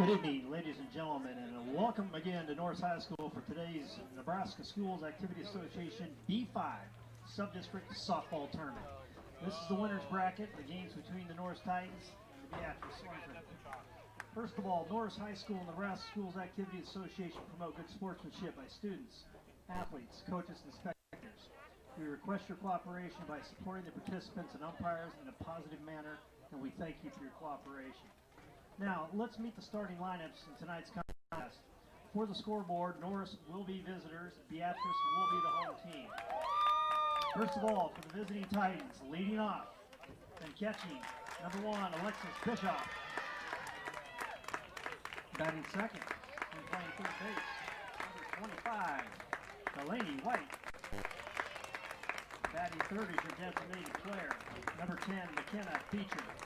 Good evening, ladies and gentlemen, and welcome again to Norris High School for today's Nebraska Schools Activity Association B5 Sub-District Softball Tournament. This is the winner's bracket, the games between the Norris Titans and the Beatrice. First of all, Norris High School and Nebraska Schools Activity Association promote good sportsmanship by students, athletes, coaches, and spectators. We request your cooperation by supporting the participants and umpires in a positive manner, and we thank you for your cooperation. Now, let's meet the starting lineups in tonight's contest. For the scoreboard, Norris will be visitors, Beatrice will be the home team. First of all, for the visiting Titans, leading off and catching, number 1, Alexis Bischoff. Batting second and playing third base, number 25, Laney White. Batting third is your designated player, number 10, McKenna Beatrice.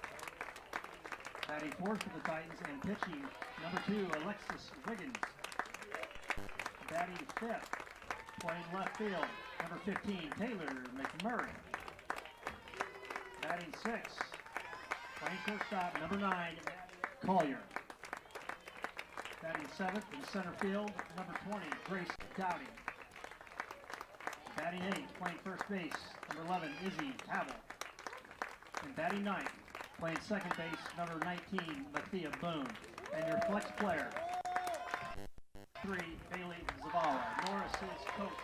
Batting fourth for the Titans and pitching, number 2, Alexis Wiggins. Batting fifth, playing left field, number 15, Taylor McMurray. Batting sixth, playing shortstop, number 9, Matty Collier. Batting seventh in center field, number 20, Grace Dowdy. Batting eighth, playing first base, number 11, Izzy Pavel. And batting ninth, playing second base, number 19, Mathia Boone. And your flex player, 3, Bailey Zavala. Norris is coached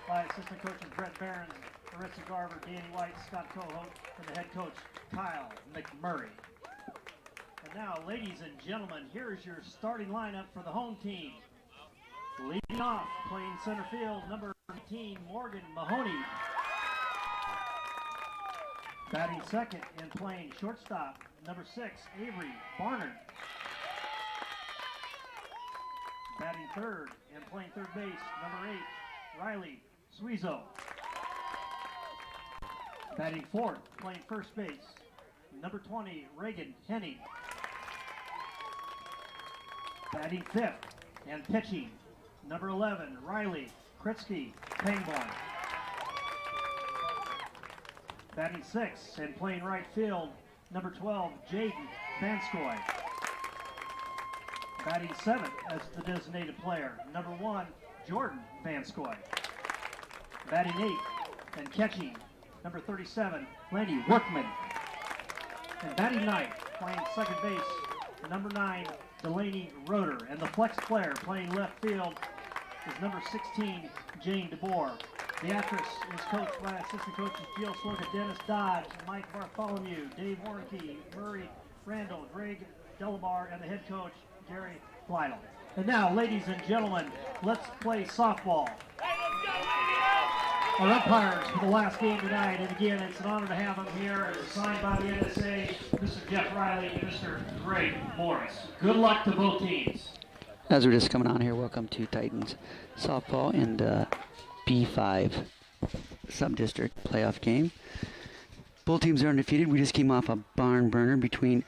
by assistant coaches Brett Behrens, Marissa Garver, Danny White, Scott Cohout, and the head coach, Kyle McMurray. And now, ladies and gentlemen, here is your starting lineup for the home team. Leading off, playing center field, number 19, Morgan Mahoney. Batting second and playing shortstop, number 6, Avery Barnard. Batting third and playing third base, number 8, Riley Suizo. Batting fourth, playing first base, number 20, Reagan Henning. Batting fifth and pitching, number 11, Riley Kritsky Pangborn. Batting sixth and playing right field, number 12, Jaden Vanskoy. Batting seventh as the designated player, number 1, Jordan Vanskoy. Batting eighth and catching, number 37, Laney Workman. And batting ninth, playing second base, number 9, Delaney Roeder. And the flex player playing left field is number 16, Jane DeBoer. Beatrice is coached by assistant coaches Jill Sloga, Dennis Dodge, Mike Bartholomew, Dave Warnke, Murray Randall, Greg Delabar, and the head coach, Gary Lytle. And now, ladies and gentlemen, let's play softball. Our umpires for the last game tonight, and again, it's an honor to have them here, signed by the NSA, Mr. Jeff Riley and Mr. Greg Morris. Good luck to both teams. As we're just coming on here, welcome to Titans softball and B5 sub-district playoff game. Both teams are undefeated. We just came off a barn burner between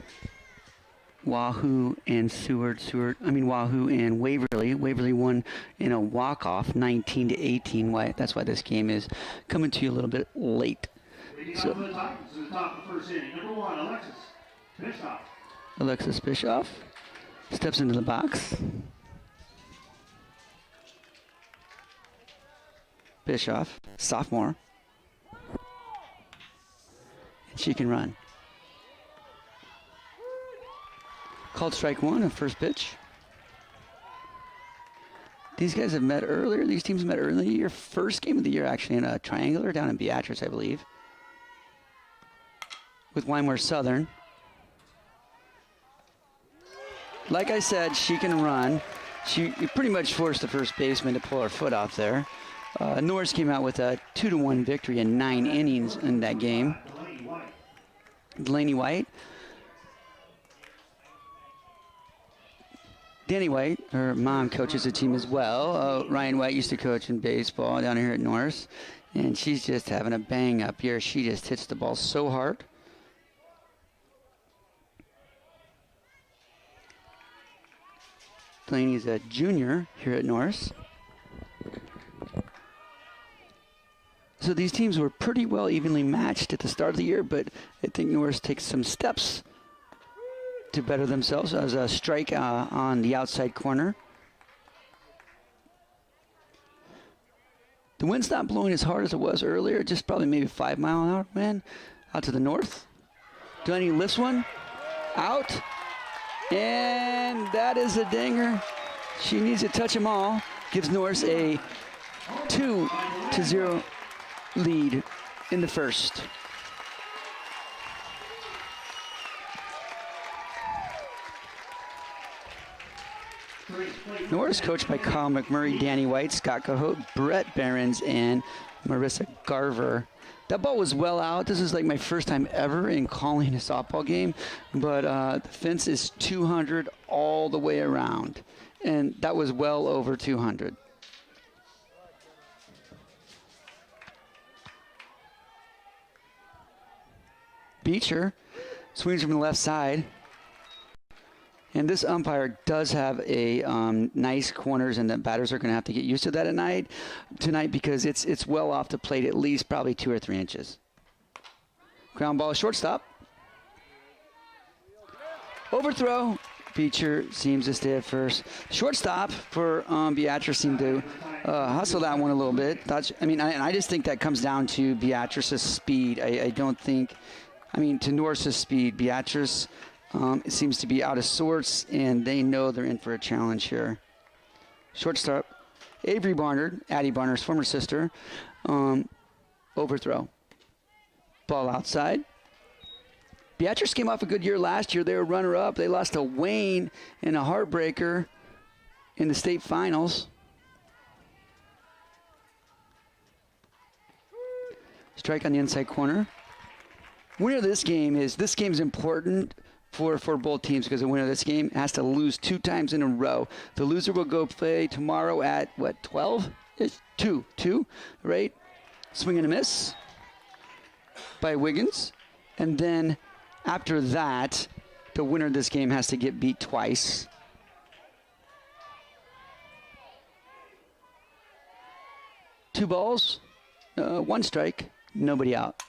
Wahoo and Wahoo and Waverly. Waverly won in a walk-off, 19-18. That's why this game is coming to you a little bit late. So, the top of the first inning. Number 1, Alexis Bischoff. Alexis Bischoff steps into the box. Bischoff, sophomore. And she can run. Called strike 1 of first pitch. These guys have met earlier. These teams met earlier in the year. First game of the year, actually, in a triangular down in Beatrice, I believe, with Wymore Southern. Like I said, she can run. She pretty much forced the first baseman to pull her foot off there. Norris came out with a 2-1 victory in 9 innings in that game. Delaney White. Danny White, her mom, coaches the team as well. Ryan White used to coach in baseball down here at Norris, and she's just having a bang up here. She just hits the ball so hard. Delaney's a junior here at Norris. So these teams were pretty well evenly matched at the start of the year, but I think Norris takes some steps to better themselves as a strike on the outside corner. The wind's not blowing as hard as it was earlier, just probably maybe 5 mile an hour wind out to the north. Delaney lifts one, out, and that is a dinger. She needs to touch them all. Gives Norris a 2-0 lead in the first. Norris coached by Kyle McMurray, Danny White, Scott Cahote, Brett Behrens, and Marissa Garver. That ball was well out. This is like my first time ever in calling a softball game, but the fence is 200 all the way around, and that was well over 200. Beecher swings from the left side. And this umpire does have a nice corners, and the batters are going to have to get used to that tonight because it's well off the plate, at least probably 2 or 3 inches. Ground ball, shortstop. Overthrow. Beecher seems to stay at first. Shortstop for Beatrice seemed to hustle that one a little bit. I just think that comes down to Beatrice's speed. I don't think, to Norris's speed. Beatrice it seems to be out of sorts, and they know they're in for a challenge here. Shortstop, Avery Barnard, Addie Barnard's former sister. Overthrow. Ball outside. Beatrice came off a good year last year. They were runner-up. They lost to Wayne in a heartbreaker in the state finals. Strike on the inside corner. Winner of this game is important for both teams because the winner of this game has to lose 2 times in a row. The loser will go play tomorrow at, 12? It's 2, right? Swing and a miss by Wiggins. And then after that, the winner of this game has to get beat twice. Two balls, 1 strike, nobody out.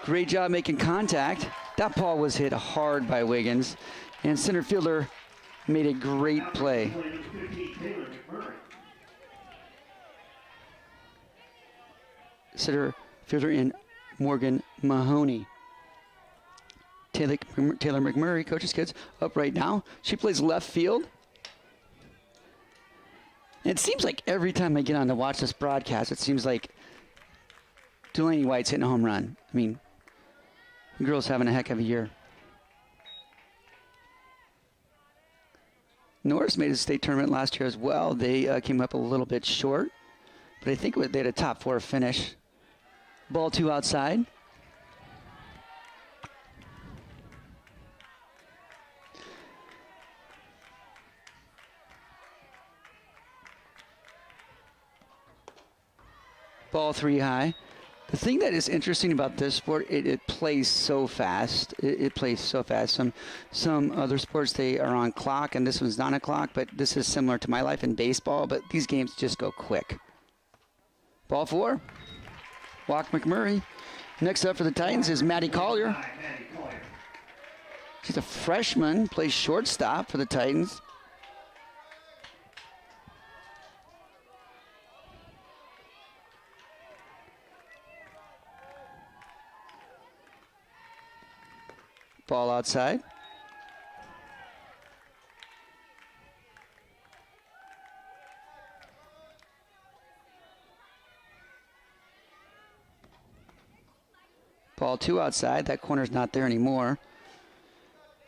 Great job making contact. That ball was hit hard by Wiggins, and center fielder made a great play. Center fielder in Morgan Mahoney. Taylor McMurray coaches kids up right now. She plays left field. It seems like every time I get on to watch this broadcast, it seems like Delaney White's hitting a home run. The girl's having a heck of a year. Norris made a state tournament last year as well. They came up a little bit short, but I think they had a top 4 finish. Ball 2 outside. Ball 3 high. The thing that is interesting about this sport, it plays so fast. It plays so fast. Some other sports, they are on clock, and this one's not a clock, but this is similar to my life in baseball, but these games just go quick. Ball 4. Walk McMurray. Next up for the Titans is Matty Collier. She's a freshman, plays shortstop for the Titans. Ball outside. Ball 2 outside. That corner's not there anymore.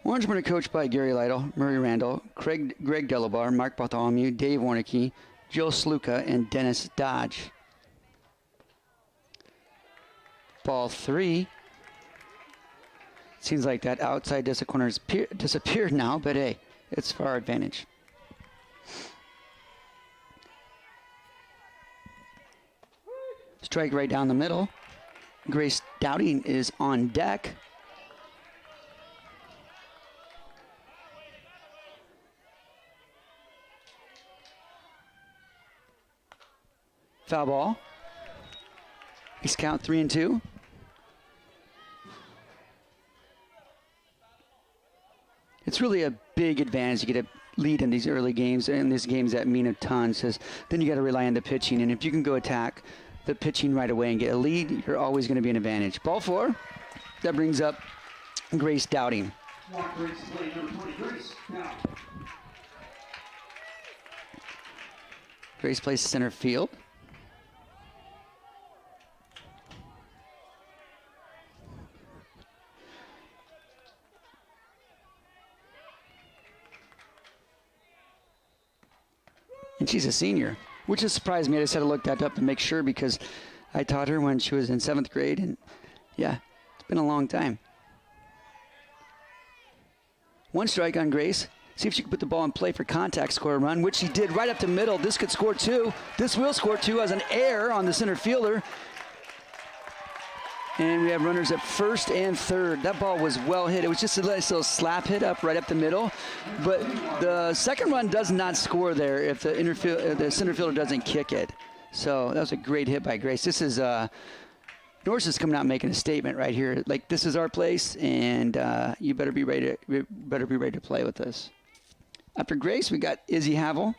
Orangemen are coached by Gary Lytle, Murray Randall, Greg Delabar, Mark Bartholomew, Dave Warnicki, Jill Sluka, and Dennis Dodge. Ball 3. Seems like that outside disc corner has disappeared now, but hey, it's for our advantage. Strike right down the middle. Grace Dowding is on deck. Foul ball. He's count 3-2. it's really a big advantage to get a lead in these early games, and these games that mean a ton. Says then you got to rely on the pitching, and if you can go attack the pitching right away and get a lead, you're always going to be an advantage. Ball 4. That brings up Grace Dowding. Grace plays center field. And she's a senior, which has surprised me. I just had to look that up to make sure because I taught her when she was in 7th grade. And yeah, it's been a long time. 1 strike on Grace. See if she can put the ball in play for contact, score a run, which she did right up the middle. This could score 2. This will score 2 as an error on the center fielder. And we have runners at first and third. That ball was well hit. It was just a nice little slap hit up the middle. But the second run does not score there if the center fielder doesn't kick it. So that was a great hit by Grace. This is Norris is coming out making a statement right here. Like, this is our place, and you better be ready to play with us. After Grace, we got Izzy Havel.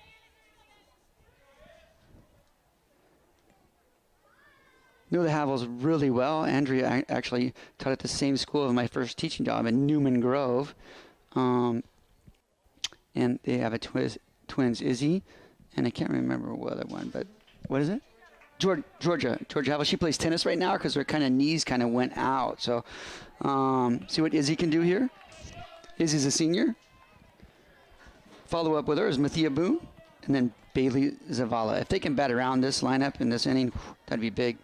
Know the Havels really well. Andrea actually taught at the same school of my first teaching job in Newman Grove. And they have a twins, Izzy, and I can't remember what other one, but what is it? Georgia Havel. She plays tennis right now because her knees went out. So see what Izzy can do here. Izzy's a senior. Follow up with her is Mathia Boone and then Bailey Zavala. If they can bat around this lineup in this inning, that'd be big.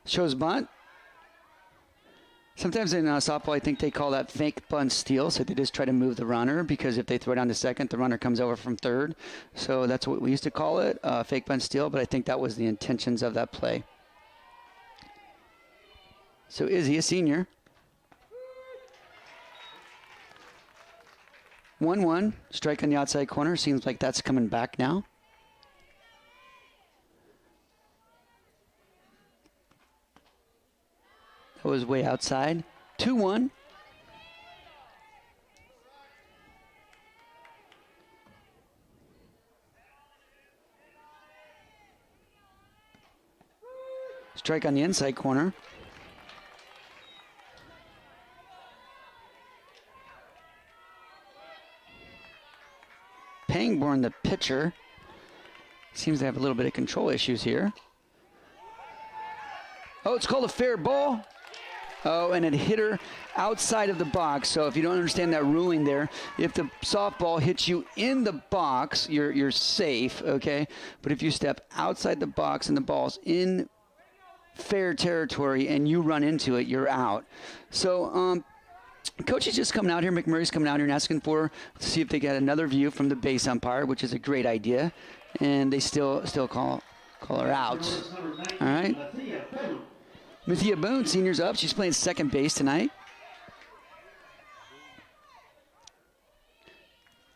Shows bunt. Sometimes in softball, I think they call that fake bunt steal, so they just try to move the runner because if they throw down to second, the runner comes over from third. So that's what we used to call it, fake bunt steal, but I think that was the intentions of that play. So Izzy, a senior. 1-1, strike on the outside corner. Seems like that's coming back now. That was way outside. 2-1. Strike on the inside corner. Pangborn, the pitcher, seems to have a little bit of control issues here. Oh, it's called a fair ball. Oh, and it hit her outside of the box. So if you don't understand that ruling there, if the softball hits you in the box, you're safe, okay? But if you step outside the box and the ball's in fair territory and you run into it, you're out. So Coach is just coming out here. McMurray's coming out here and asking to see if they get another view from the base umpire, which is a great idea. And they still call her out. All right. Mathia Boone, senior's up. She's playing second base tonight.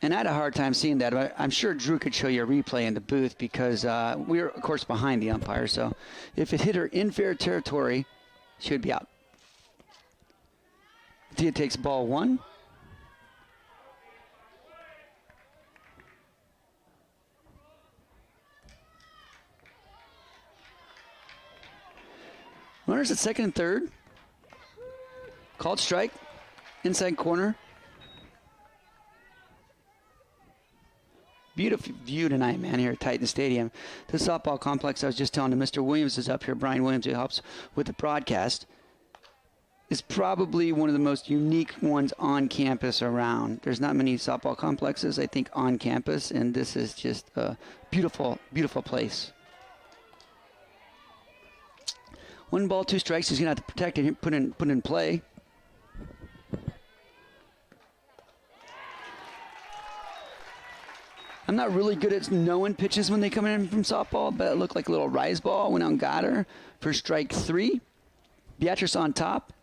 And I had a hard time seeing that, but I'm sure Drew could show you a replay in the booth because we're, of course, behind the umpire. So if it hit her in fair territory, she would be out. Mathia takes ball 1. Runners at second and third. Called strike. Inside corner. Beautiful view tonight, man, here at Titan Stadium. The softball complex, I was just telling Mr. Williams is up here. Brian Williams, who helps with the broadcast, is probably one of the most unique ones on campus around. There's not many softball complexes, I think, on campus, and this is just a beautiful, beautiful place. 1 ball, 2 strikes. He's going to have to protect it, put in play. I'm not really good at knowing pitches when they come in from softball, but it looked like a little rise ball. Went out and got her for strike 3. Beatrice on top.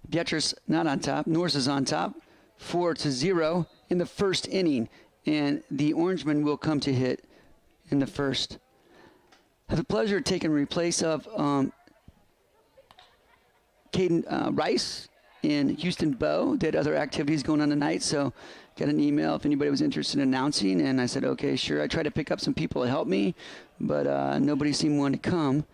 Beatrice not on top. Norris is on top. 4-0 in the first inning. And the Orangemen will come to hit in the first. have the pleasure of taking replace of Caden Rice and Houston Bowe. Did other activities going on tonight, so got an email if anybody was interested in announcing, and I said, okay, sure. I tried to pick up some people to help me, but nobody seemed one to come.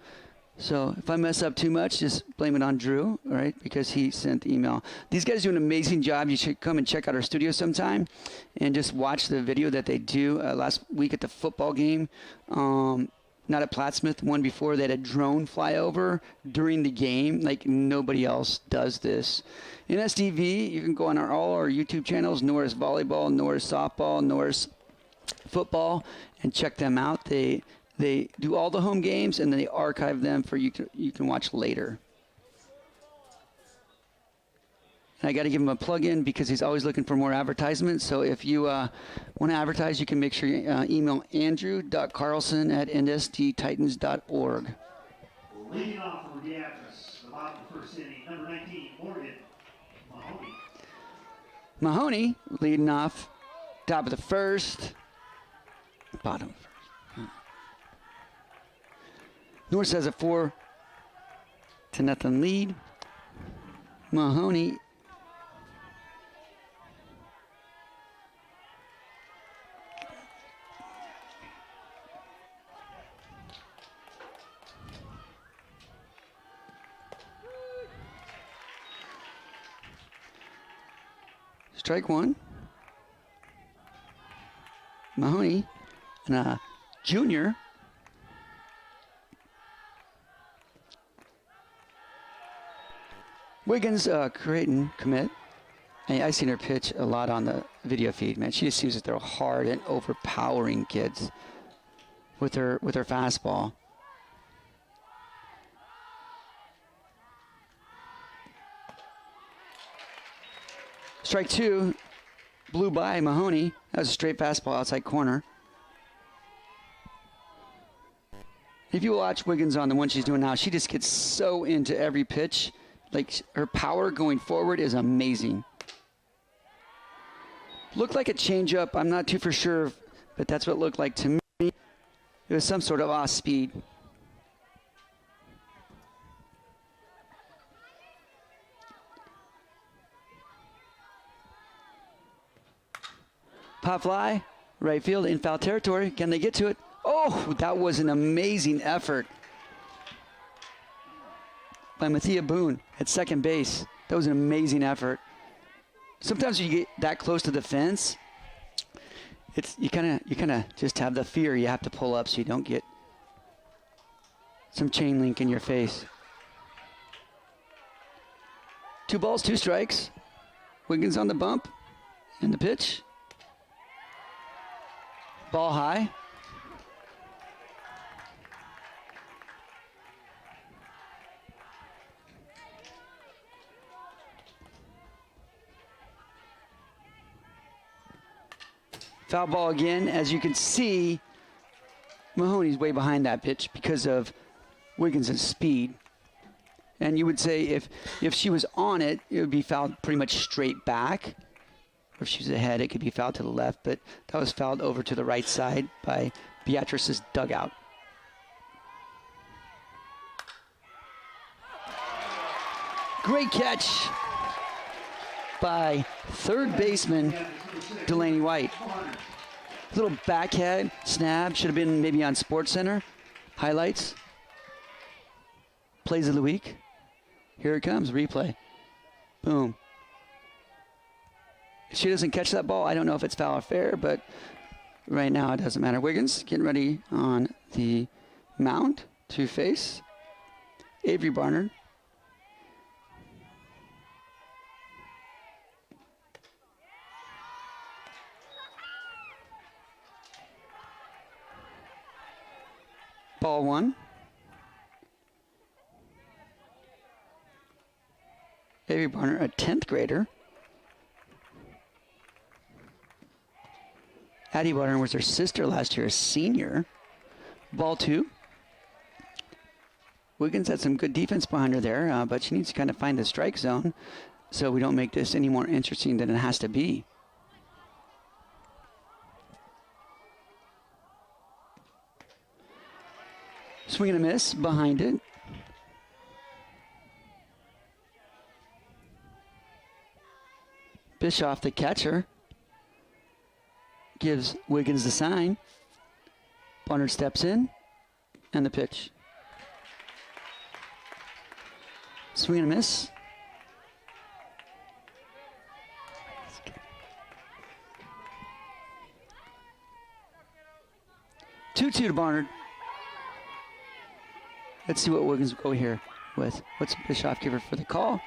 So if I mess up too much, just blame it on Drew, all right, because he sent the email. These guys do an amazing job. You should come and check out our studio sometime and just watch the video that they do. Last week at the football game, not at Plattsmouth, one before, they had a drone fly over during the game. Like, nobody else does this. In SDV, you can go on all our YouTube channels, Norris Volleyball, Norris Softball, Norris Football, and check them out. They do all the home games, and then they archive them for you can watch later. And I got to give him a plug-in because he's always looking for more advertisements. So if you want to advertise, you can make sure you email andrew.carlson@nsdtitans.org. Leading off for Beatrice, the bottom of the first inning, number 19, Morgan Mahoney. Mahoney leading off, top of the first, bottom of the first. Norris has a 4-0 lead. Mahoney strike one. Mahoney and a junior. Wiggins, Creighton commit. I've seen her pitch a lot on the video feed, man. She just seems to throw hard and overpowering kids with her fastball. Strike two, blew by Mahoney. That was a straight fastball outside corner. If you watch Wiggins on the one she's doing now, she just gets so into every pitch. Like, her power going forward is amazing. Looked like a changeup. I'm not too for sure, but that's what it looked like to me. It was some sort of off speed. Pop fly, right field, in foul territory. Can they get to it? Oh, that was an amazing effort by Mathia Boone at second base. That was an amazing effort. Sometimes when you get that close to the fence, you kind of just have the fear you have to pull up so you don't get some chain link in your face. 2 balls, 2 strikes. Wiggins on the bump and the pitch. Ball high. Foul ball again. As you can see, Mahoney's way behind that pitch because of Wiggins' speed. And you would say if she was on it, it would be fouled pretty much straight back. Or if she was ahead, it could be fouled to the left. But that was fouled over to the right side by Beatrice's dugout. Great catch by third baseman Delaney White. Little backhand snap, should have been maybe on SportsCenter. Highlights. Plays of the week. Here it comes, replay. Boom. If she doesn't catch that ball, I don't know if it's foul or fair, but right now it doesn't matter. Wiggins getting ready on the mound to face Avery Barnard. Ball one. Avery Barnard, a 10th grader. Addie Barnard was her sister last year, a senior. Ball two. Wiggins had some good defense behind her there, but she needs to kind of find the strike zone so we don't make this any more interesting than it has to be. Swing and a miss behind it. Bischoff, the catcher, gives Wiggins the sign. Barnard steps in, and the pitch. Swing and a miss. 2-2 to Barnard. Let's see what Wiggins will go here with. What's Bischoff give her for the call?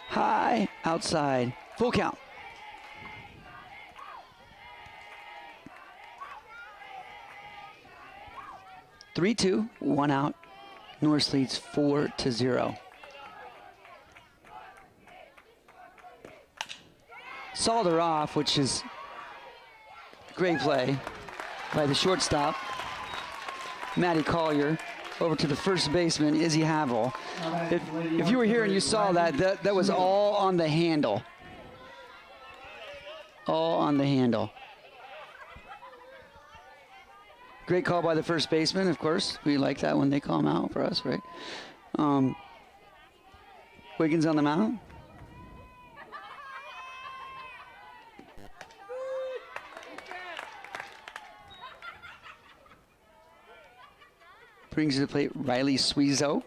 High, outside, full count. Three-two, one out. Norris leads 4-0. Sawed her off, which is great play by the shortstop, Matty Collier, over to the first baseman, Izzy Havel. If you were here and you saw that was all on the handle. All on the handle. Great call by the first baseman, of course. We like that when they call him out for us, right? Wiggins on the mound. Brings to the plate Riley Suizo.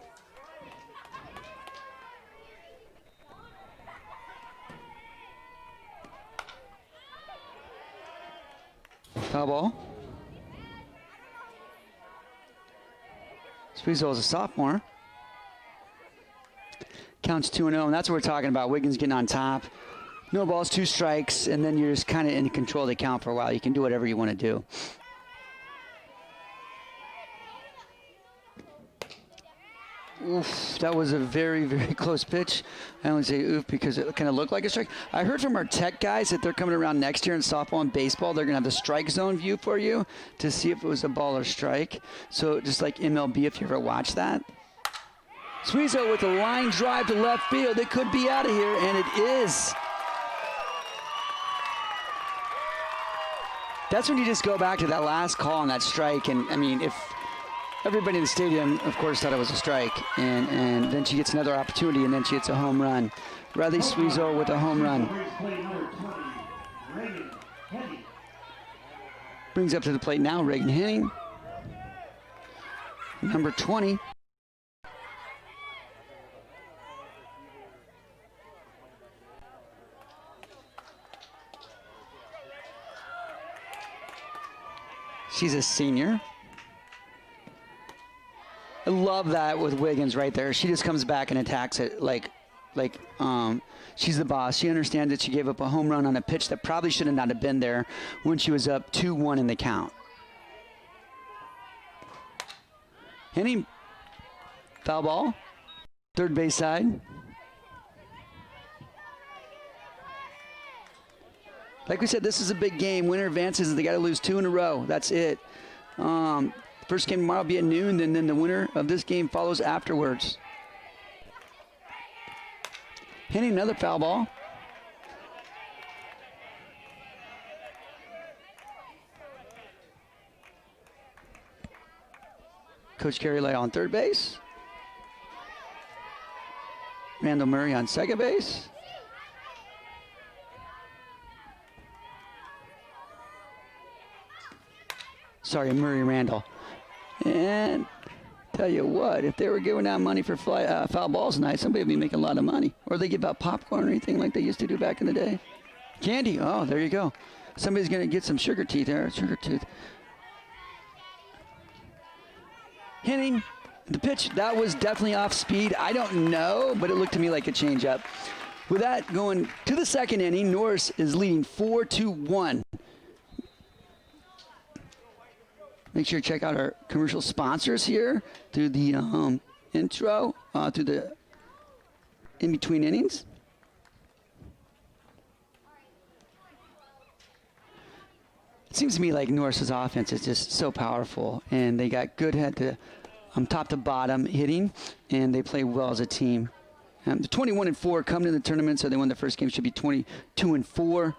Foul ball. Suizo is a sophomore. Counts 2-0, and that's what we're talking about. Wiggins getting on top. No balls, 2 strikes, and then you're just kind of in control of the count for a while. You can do whatever you want to do. Oof, that was a very, very close pitch. I only say oof because it kind of looked like a strike. I heard from our tech guys that they're coming around next year in softball and baseball. They're going to have the strike zone view for you to see if it was a ball or strike. So just like MLB, if you ever watch that. Suizo with a line drive to left field. It could be out of here, and it is. That's when you just go back to that last call on that strike. And, I mean, if everybody in the stadium, of course, thought it was a strike. And then she gets another opportunity, and then she hits a home run. Riley Suizo with a home run. Brings up to the plate now, Reagan Henning. Number 20. She's a senior. I love that with Wiggins right there. She just comes back and attacks it like she's the boss. She understands that she gave up a home run on a pitch that probably should not have been there when she was up 2-1 in the count. Henning, foul ball, third base side. Like we said, this is a big game. Winner advances. They got to lose 2 in a row. That's it. First game tomorrow will be at noon, and then the winner of this game follows afterwards. Hitting another foul ball. Coach Carey Lay on third base. Randall Murray on second base. Sorry, Murray Randall. And tell you what, if they were giving out money for foul balls tonight, somebody would be making a lot of money. Or they give out popcorn or anything like they used to do back in the day. Candy, oh, there you go. Somebody's going to get some sugar teeth there, sugar tooth. Henning, the pitch, that was definitely off speed. I don't know, but it looked to me like a changeup. With that going to the second inning, Norris is leading 4-1. Make sure to check out our commercial sponsors here through the intro, through the in-between innings. It seems to me like Norris's offense is just so powerful, and they got good head to top to bottom hitting, and they play well as a team. The 21-4 coming to the tournament, so they won the first game. Should be 22-4.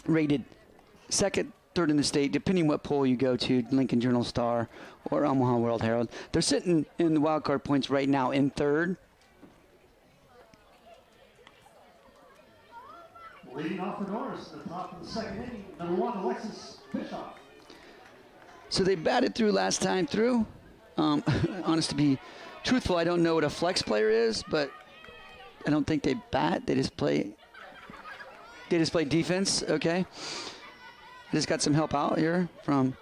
Rated second third in the state, depending what poll you go to, Lincoln Journal-Star or Omaha World-Herald. They're sitting in the wild card points right now in third. Leading off for Norris at the top of the second inning, number 1, Alexis Bischoff. So they batted through last time through. Honest to be truthful, I don't know what a flex player is, but I don't think they bat. They just play defense, okay? I just got some help out here from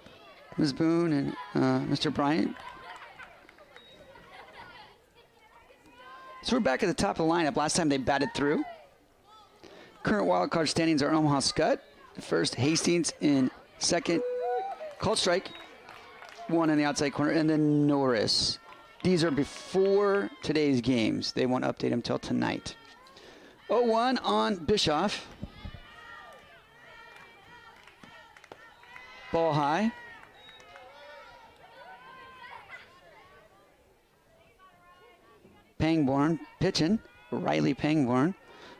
Ms. Boone and Mr. Bryant. So we're back at the top of the lineup. Last time they batted through. Current wild card standings are Omaha Scott, first, Hastings in second, called strike, 1 in the outside corner, and then Norris. These are before today's games. They won't update them until tonight. 0-1 on Bischoff. Ball high. Pangborn pitching. Riley Pangborn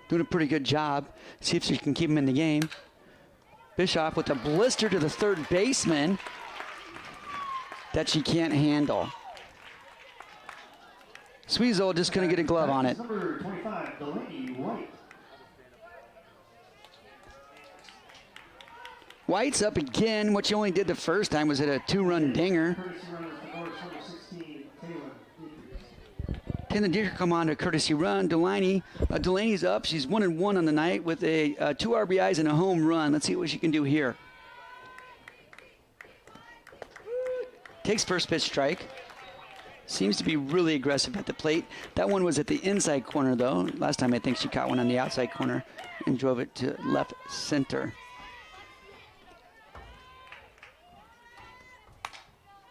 doing a pretty good job. See if she can keep him in the game. Bischoff with a blister to the third baseman that she can't handle. Sweezel just couldn't get a glove on it. Number 25, Laney White. White's up again. What you only did the first time was hit a 2-run dinger. Courtesy runner for Norris, number 16, Taylor. Taylor Dicker come on to courtesy run. Delaney's up. She's 1-1 on the night with a 2 RBIs and a home run. Let's see what she can do here. Takes first pitch strike. Seems to be really aggressive at the plate. That one was at the inside corner, though. Last time I think she caught one on the outside corner and drove it to left center.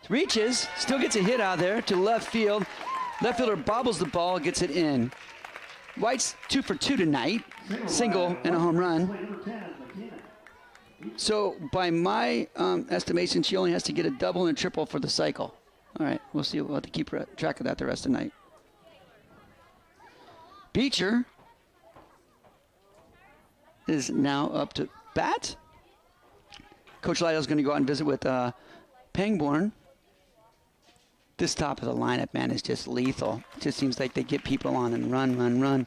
Reaches, still gets a hit out there to left field. Left fielder bobbles the ball, gets it in. White's 2 for 2 tonight. Single and a home run. So by my estimation, she only has to get a double and a triple for the cycle. All right, we'll see. We'll have to keep track of that the rest of the night. Beecher is now up to bat. Coach Lytle's going to go out and visit with Pangborn. This top of the lineup, man, is just lethal. It just seems like they get people on and run.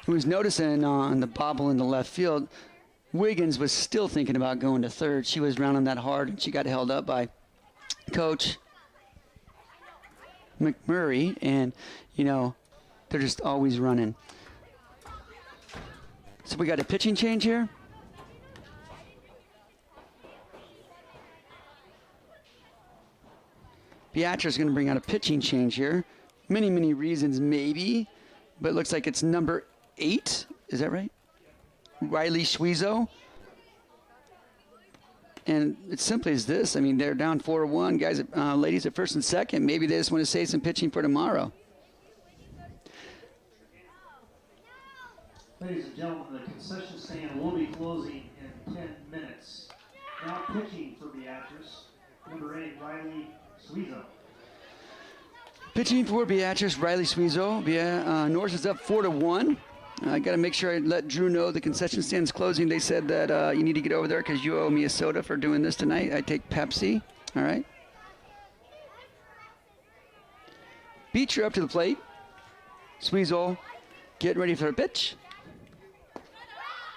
I was noticing on the bobble in the left field, Wiggins was still thinking about going to third. She was rounding that hard, and she got held up by Coach McMurray, and, you know, they're just always running. So we got a pitching change here. Beatrice is going to bring out a pitching change here. Many reasons, maybe, but it looks like it's number 8. Is that right? Riley Sweezo. And it's simply as this. I mean, they're down 4-1. Guys, ladies at first and second. Maybe they just want to save some pitching for tomorrow. Ladies and gentlemen, the concession stand will be closing in 10 minutes. Now pitching for Beatrice, number 8, Riley Sweezo. Pitching for Beatrice, Riley Sweezo. Norris is up 4-1. I got to make sure I let Drew know the concession stand's closing. They said that you need to get over there because you owe me a soda for doing this tonight. I take Pepsi. All right. Beecher up to the plate. Sweezo getting ready for a pitch.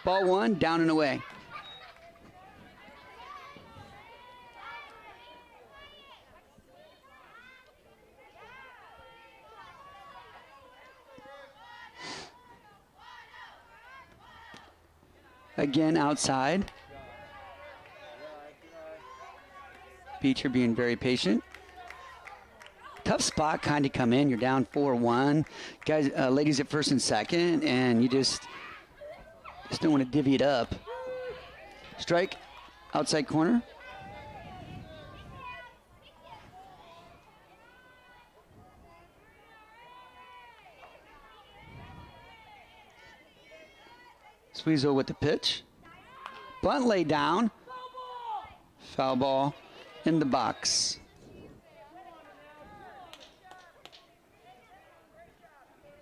Ball 1, down and away. Again outside. Beecher being very patient. Tough spot kind of come in. You're down 4-1. Guys, ladies at first and second, and you just don't want to divvy it up. Strike, outside corner. Sweezo with the pitch. Bunt laid down. Foul ball in the box.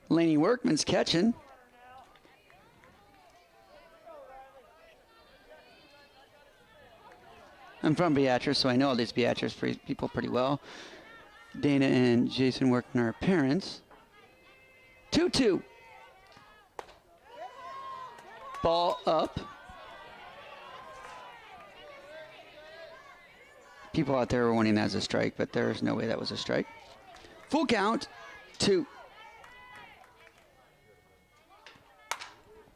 Laney Workman's catching. I'm from Beatrice, so I know all these Beatrice people pretty well. Dana and Jason Workman are parents. 2-2. Ball up. People out there were wanting that as a strike, but there's no way that was a strike. Full count, 2.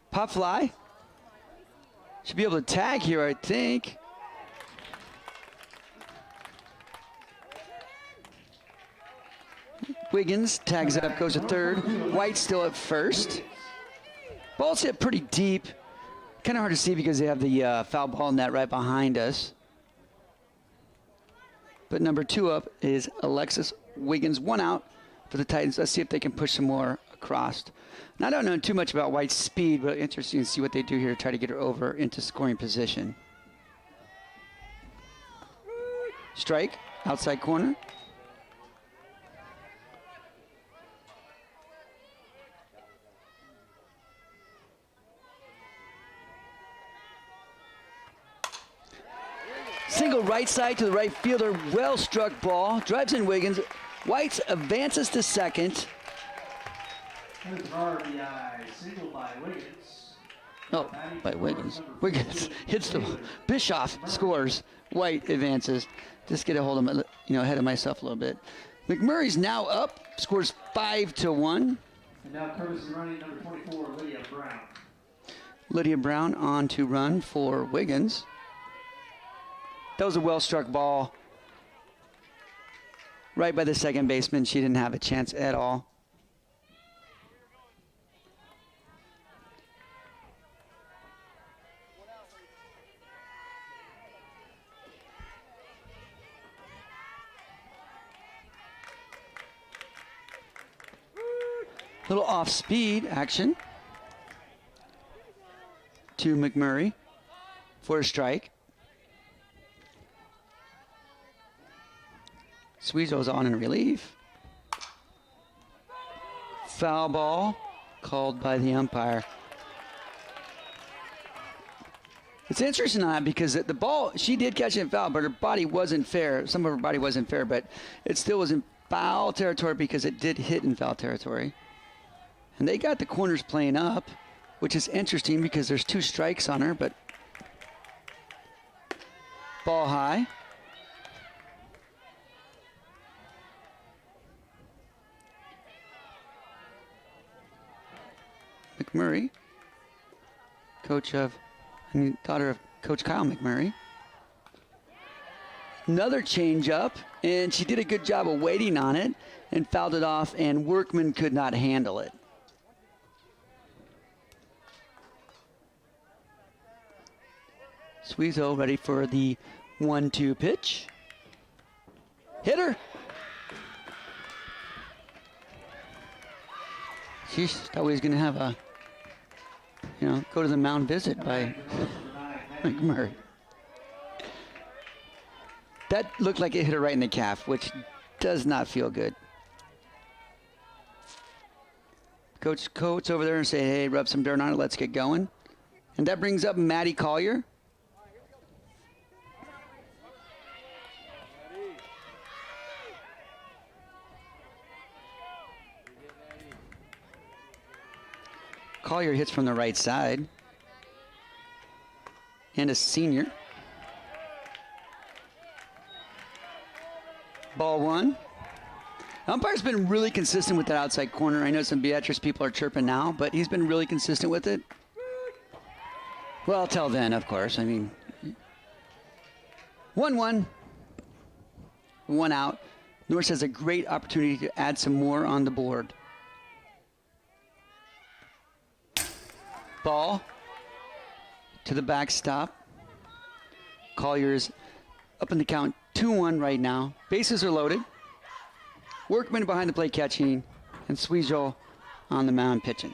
Pop fly. Should be able to tag here, I think. Wiggins tags it up, goes to third. White still at first. Ball's hit pretty deep. Kind of hard to see because they have the foul ball net right behind us. But number 2 up is Alexis Wiggins. 1 out for the Titans. Let's see if they can push some more across. And I don't know too much about White's speed, but interesting to see what they do here to try to get her over into scoring position. Strike, outside corner. Single right side to the right fielder. Well struck ball. Drives in Wiggins. White advances to second. Single by Wiggins. Oh, by Wiggins. Wiggins hits the Bischoff, scores. White advances. Just get a hold of him, ahead of myself a little bit. McMurray's now up. Scores 5-1. And now courtesy running number 24, Lydia Brown. Lydia Brown on to run for Wiggins. That was a well-struck ball. Right by the second baseman. She didn't have a chance at all. Little off-speed action to McMurray for a strike. Suizo's on in relief. Foul ball called by the umpire. It's interesting on that because the ball, she did catch it in foul, but her body wasn't fair. Some of her body wasn't fair, but it still was in foul territory because it did hit in foul territory. And they got the corners playing up, which is interesting because there's 2 strikes on her, but ball high. McMurray, daughter of Coach Kyle McMurray. Another changeup, and she did a good job of waiting on it and fouled it off, and Workman could not handle it. Suizo ready for the 1-2 pitch. Hitter. She thought he was going to have a, go to the mound visit by McMurray. That looked like it hit her right in the calf, which does not feel good. Coach Coates over there and say, hey, rub some dirt on it, let's get going. And that brings up Matty Collier. Collier hits from the right side. And a senior. Ball 1. Umpire's been really consistent with that outside corner. I know some Beatrice people are chirping now, but he's been really consistent with it. Well, till then, of course. 1-1. 1 out. Norris has a great opportunity to add some more on the board. Ball to the backstop. Collier's up in the count 2-1 right now. Bases are loaded. Workman behind the plate catching, and Suizo on the mound pitching.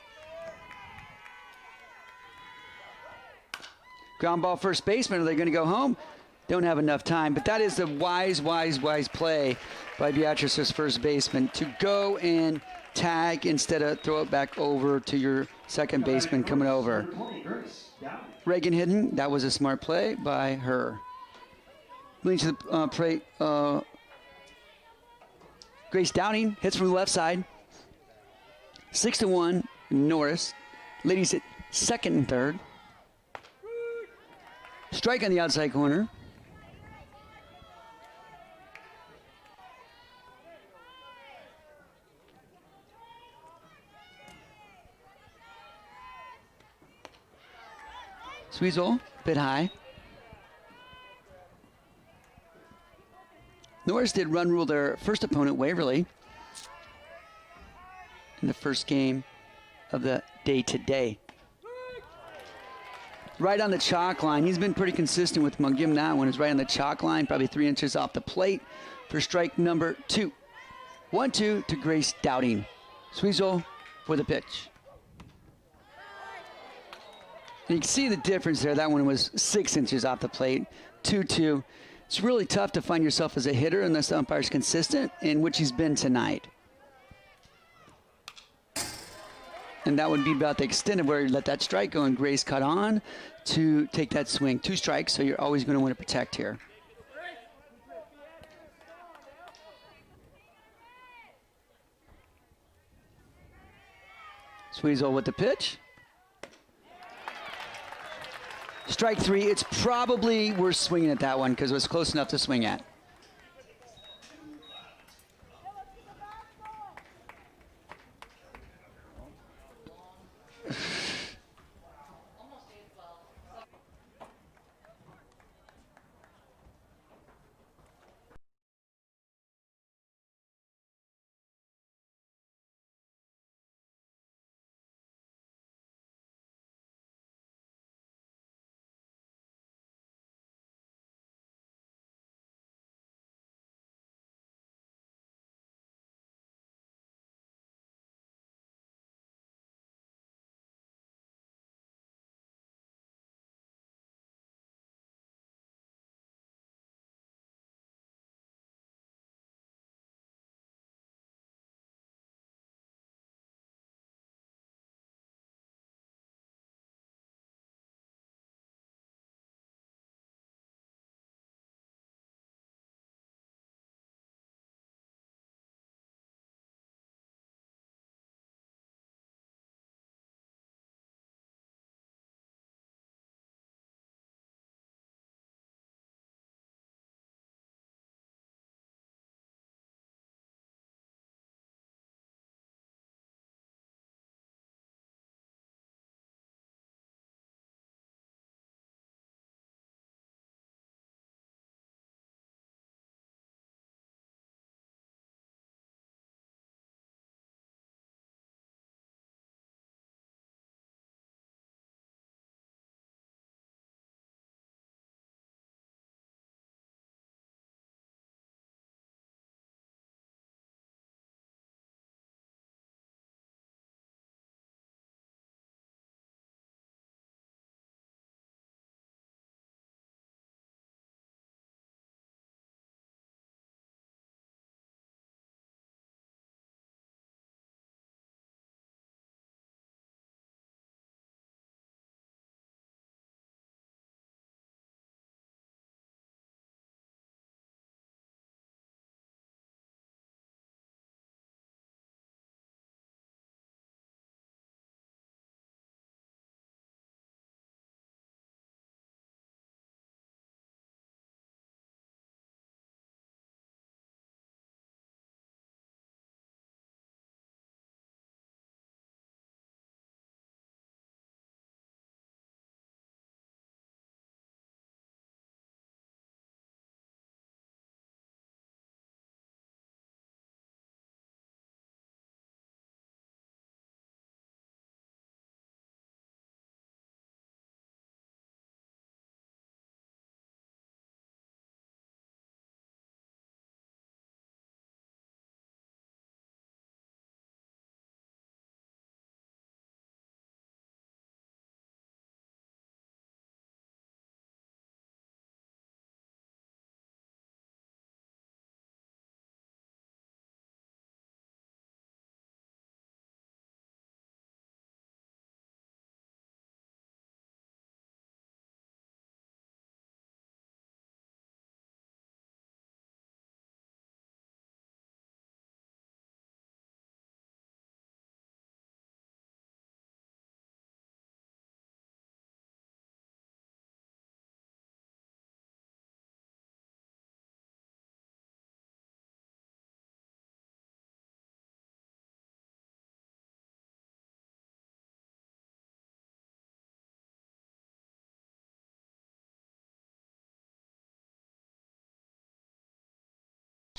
Ground ball first baseman. Are they going to go home? Don't have enough time, but that is the wise play by Beatrice's first baseman to go and tag instead of throw it back over to your second baseman coming over. Reagan hitting. That was a smart play by her. Leans to the Grace Downing hits from the left side. 6-1, Norris. Ladies hit second and third. Strike on the outside corner. Sweezel, bit high. Norris did run rule their first opponent, Waverly, in the first game of the day today. Right on the chalk line. He's been pretty consistent with him. I'll give him that one. It's right on the chalk line, probably 3 inches off the plate for strike number 2. 1-2 to Grace Dowding. Sweezel for the pitch. And you can see the difference there. That one was 6 inches off the plate. 2-2. It's really tough to find yourself as a hitter unless the umpire's consistent, in which he's been tonight. And that would be about the extent of where you let that strike go, and Grace cut on to take that swing. 2 strikes, so you're always going to want to protect here. Sweezel with the pitch. Strike 3. It's probably worth swinging at that one because it was close enough to swing at.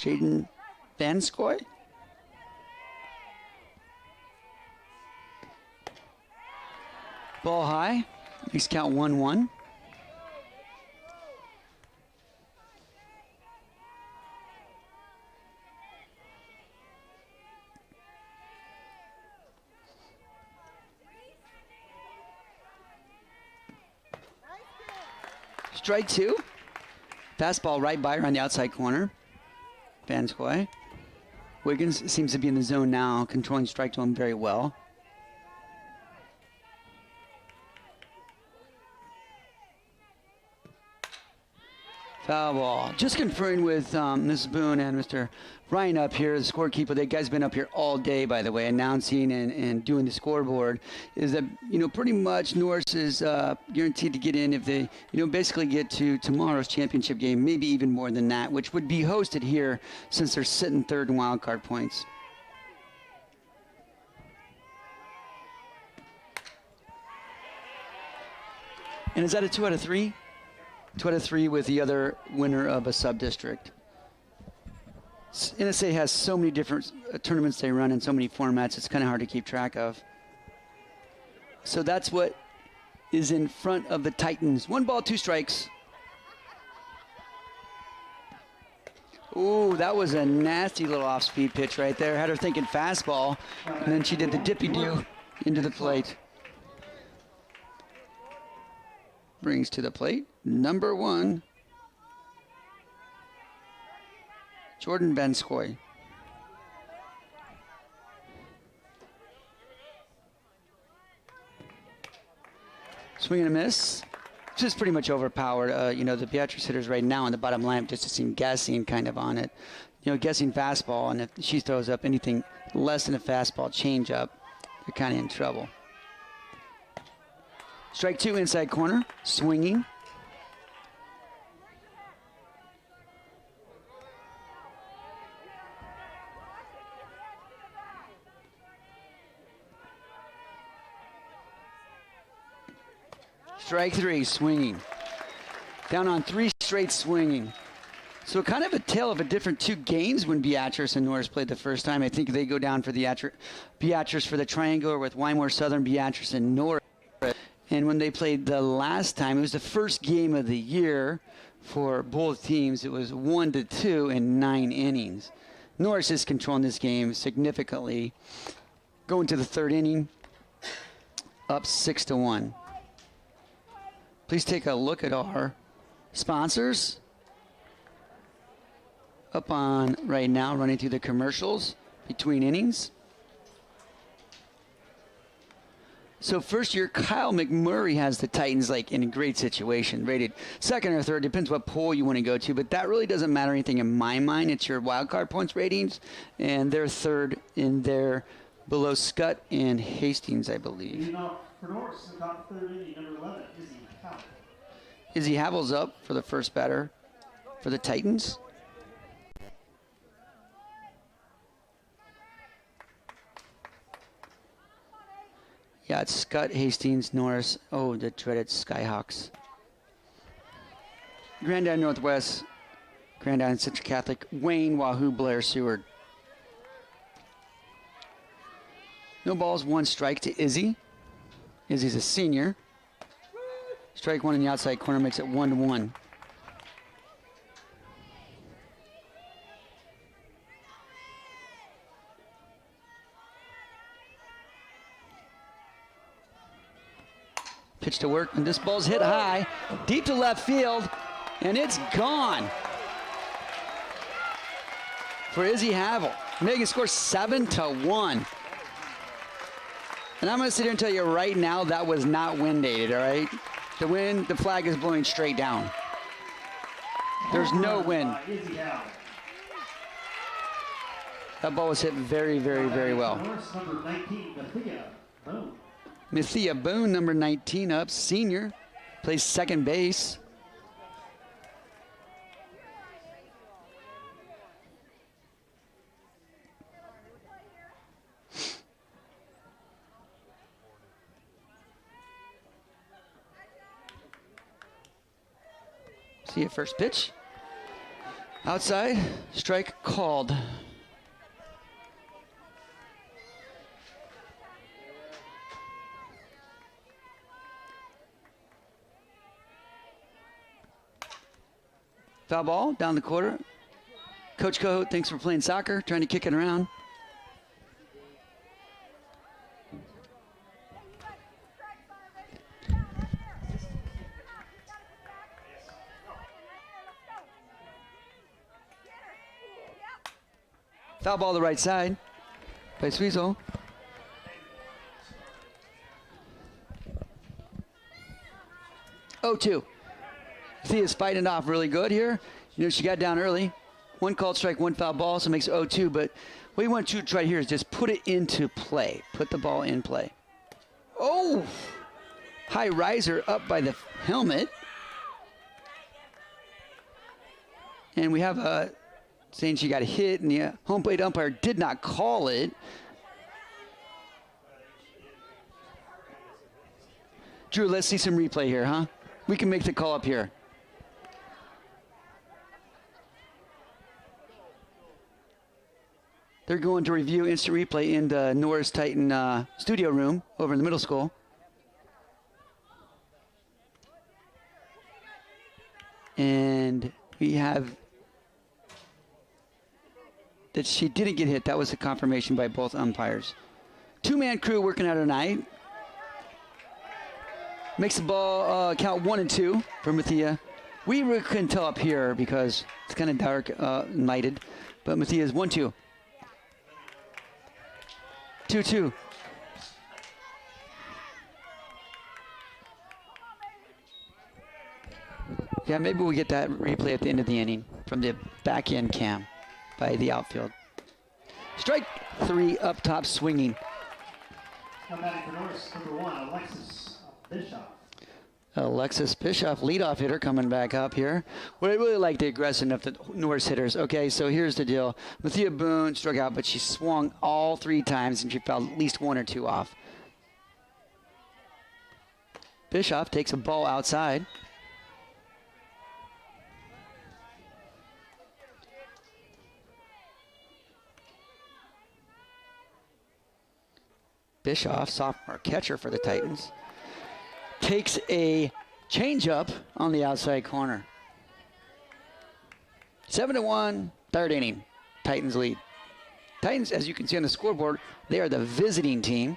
Jaden Vanskoy. Ball high. Makes count 1-1. Strike two. Fastball right by her on the outside corner. Vanskoy. Wiggins seems to be in the zone now, controlling strike to him very well. Foul ball. Just conferring with Mrs. Boone and Mr. Ryan up here, the scorekeeper. That guy's been up here all day, by the way, announcing and doing the scoreboard. Is that, pretty much Norris is guaranteed to get in if they, basically get to tomorrow's championship game, maybe even more than that, which would be hosted here since they're sitting third in wild card points. And is that a 2 out of 3? 2 out of 3 with the other winner of a sub-district. NSA has so many different tournaments they run in so many formats, it's kind of hard to keep track of. So that's what is in front of the Titans. 1 ball, 2 strikes. Ooh, that was a nasty little off-speed pitch right there. Had her thinking fastball, and then she did the dippy-do into the plate. Brings to the plate, number 1, Jordan Vanskoy. Swing and a miss. Just pretty much overpowered. The Beatrice hitters right now on the bottom line just seem guessing kind of on it. Guessing fastball, and if she throws up anything less than a fastball changeup, they're kind of in trouble. Strike 2, inside corner, swinging. Strike 3, swinging. Down on 3 straight swinging. So kind of a tale of a different 2 games when Beatrice and Norris played the first time. I think they go down for the Beatrice for the triangular with Wymore Southern, Beatrice, and Norris. And when they played the last time, it was the first game of the year for both teams. It was 1-2 in 9 innings. Norris is controlling this game significantly. Going to the 3rd inning, up 6-1. Please take a look at our sponsors. Up on right now, running through the commercials between innings. So first year, Kyle McMurray has the Titans in a great situation, rated 2nd or 3rd, depends what poll you want to go to, but that really doesn't matter anything in my mind. It's your wild card points ratings, and they're 3rd in there below Scott and Hastings, I believe. For Norris, the top 3rd inning, number 11, Izzy Havel. Izzy Havel's up for the first batter for the Titans. Yeah, it's Scott, Hastings, Norris. Oh, the dreaded Skyhawks. Grand Island Northwest, Grand Island Central Catholic, Wayne, Wahoo, Blair, Seward. No balls, 1 strike to Izzy. Izzy's a senior. Strike 1 in the outside corner makes it 1-1. Pitch to work, and this ball's hit high, deep to left field, and it's gone for Izzy Havel, making score 7-1. And I'm going to sit here and tell you right now that was not wind aided, all right? The flag is blowing straight down. There's no wind. That ball was hit very, very, very well. Mithia Boone, number 19 up, senior, plays 2nd base. See a first pitch. Outside, strike called. Foul ball down the quarter. Coach Cohout thinks we're playing soccer, trying to kick it around. Foul ball the right side by Sweezel. Oh, 2. Thea's fighting off really good here. You know, she got down early. 1 called strike, 1 foul ball, so it makes 0-2. But what you want to try here is just put it into play. Put the ball in play. Oh! High riser up by the helmet. And we have saying she got hit, and the home plate umpire did not call it. Drew, let's see some replay here, huh? We can make the call up here. They're going to review instant replay in the Norris Titan studio room over in the middle school. And we have that she didn't get hit. That was a confirmation by both umpires. 2-man crew working out tonight. Makes the ball count 1 and 2 for Mathia. We really couldn't tell up here because it's kind of dark, lighted. But Mathia's 1-2. 2-2. Yeah, maybe we'll get that replay at the end of the inning from the back end cam by the outfield. Strike 3 up top swinging. Come back for Norris, number 1, Alexis Bischoff. Alexis Bischoff, leadoff hitter, coming back up here. What I really like the aggressiveness of the Norris hitters. Okay, so here's the deal. Mathia Boone struck out, but she swung all 3 times, and she fouled at least 1 or 2 off. Bischoff takes a ball outside. Bischoff, sophomore catcher for the Titans, takes a changeup on the outside corner. 7-1, 3rd inning. Titans lead. Titans, as you can see on the scoreboard, they are the visiting team,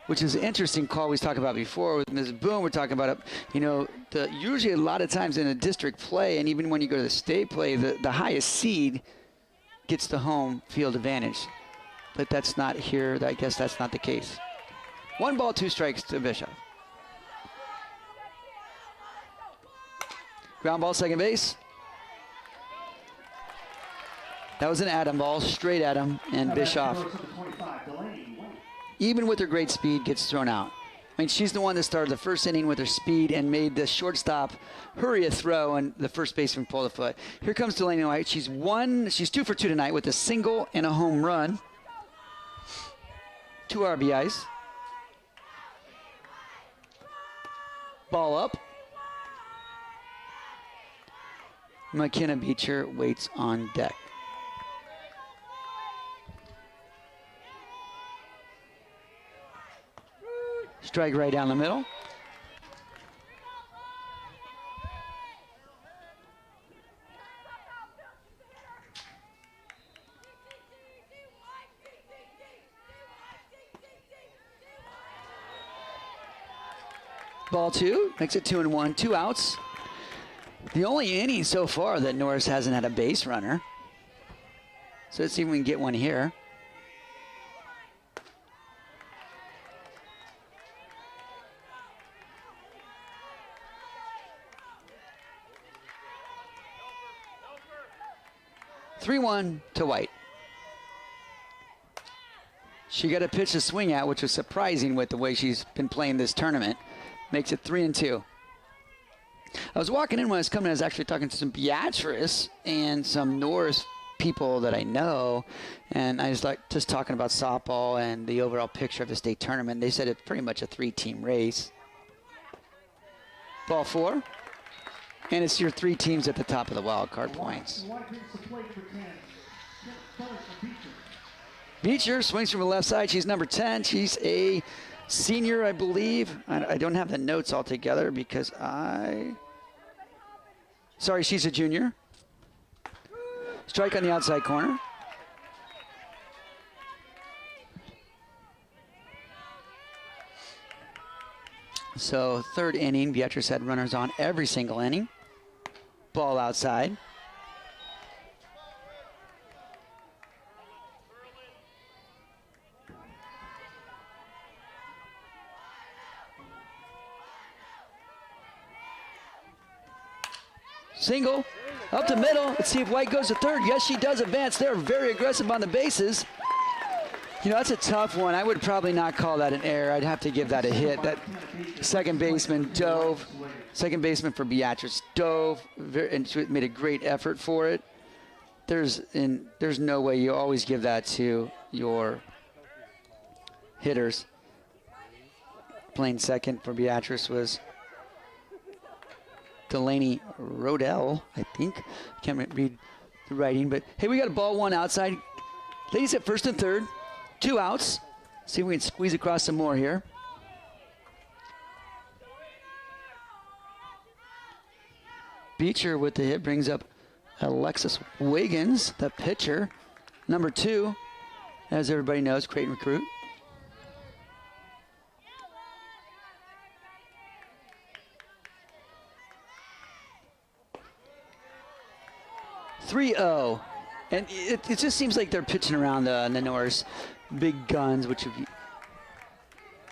which is an interesting call we talked about before with Ms. Boone. We're talking about, you know, usually a lot of times in a district play, and even when you go to the state play, the highest seed gets the home field advantage. But that's not here. I guess that's not the case. 1 ball, 2 strikes to Bishop. Ground ball, second base. That was an Adam ball, straight at him, and Bischoff, even with her great speed, gets thrown out. I mean, she's the one that started the first inning with her speed and made the shortstop hurry a throw, and the first baseman pulled a foot. Here comes Delaney White. She's 2 for 2 tonight with a single and a home run. 2 RBIs. Ball up. McKenna Beecher waits on deck. Strike right down the middle. Ball 2, makes it 2-1, 2 outs. The only inning so far that Norris hasn't had a base runner. So let's see if we can get one here. (3-1) to White. She got a pitch to swing at, which was surprising with the way she's been playing this tournament. Makes it 3-2. I was walking in when I was coming. I was actually talking to some Beatrice and some Norris people that I know, and I was like just talking about softball and the overall picture of the state tournament. They said it's pretty much a 3-team race. Ball 4. And it's your 3 teams at the top of the wild card points. Beatrice swings from the left side. She's number 10. She's a senior, I believe. I don't have the notes all together because sorry, she's a junior. Strike on the outside corner. So 3rd inning, Beatrice had runners on every single inning. Ball outside. Single, up the middle. Let's see if White goes to 3rd. Yes, she does advance. They're very aggressive on the bases. You know, that's a tough one. I would probably not call that an error. I'd have to give that a hit. That second baseman dove. Second baseman for Beatrice dove and made a great effort for it. There's no way you always give that to your hitters. Playing second for Beatrice was Laney Rodell, I think. Can't read the writing, but hey, we got a ball 1 outside. Ladies at 1st and 3rd. 2 outs. See if we can squeeze across some more here. Beecher with the hit brings up Alexis Wiggins, the pitcher. Number 2, as everybody knows, Creighton recruit. .30, and it just seems like they're pitching around the Norris big guns, which would be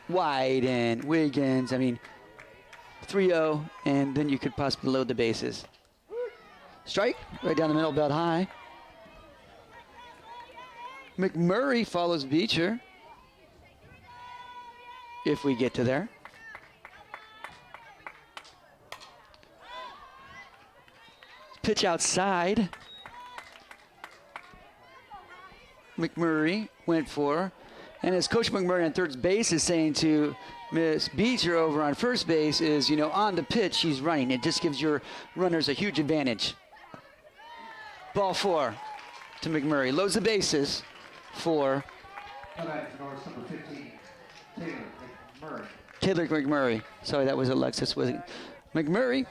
White and Wiggins. I mean, 3-0, and then you could possibly load the bases. Strike, right down the middle, belt high. McMurray follows Beecher, if we get to there. Pitch outside. McMurray went for, and as Coach McMurray on 3rd base is saying to Miss Beecher over on 1st base is, you know, on the pitch she's running. It just gives your runners a huge advantage. Ball 4 to McMurray. Loads the bases for Taylor McMurray. Sorry, that was Alexis McMurray.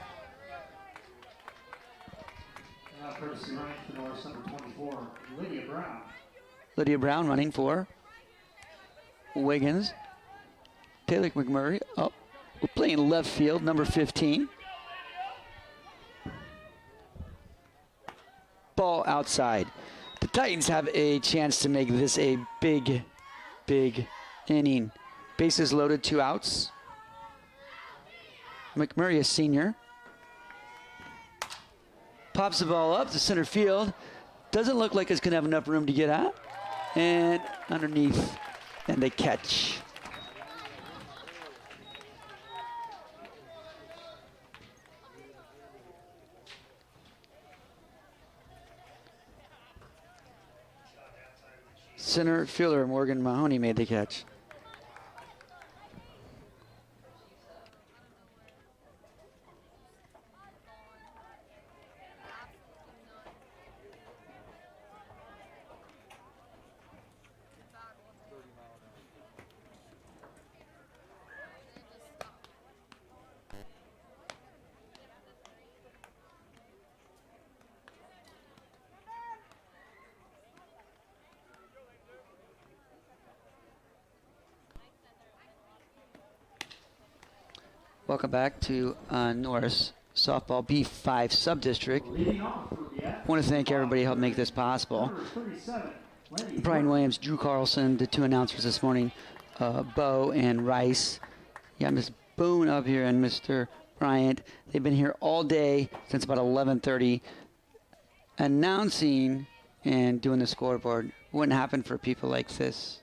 Courtesy running for Norris, number 24, Lydia Brown. Lydia Brown running for Wiggins. Taylor McMurray up. We're playing left field, number 15. Ball outside. The Titans have a chance to make this a big, big inning. Bases loaded, 2 outs. McMurray, a senior. Pops the ball up to center field. Doesn't look like it's going to have enough room to get out. And underneath, and they catch. Center fielder Morgan Mahoney made the catch. Welcome back to Norris Softball B5 Sub-District. I want to thank everybody who helped make this possible. Brian Williams, Drew Carlson, the 2 announcers this morning, Bo and Rice. Yeah, Miss Boone up here and Mr. Bryant. They've been here all day since about 11:30 announcing and doing the scoreboard. Wouldn't happen for people like this.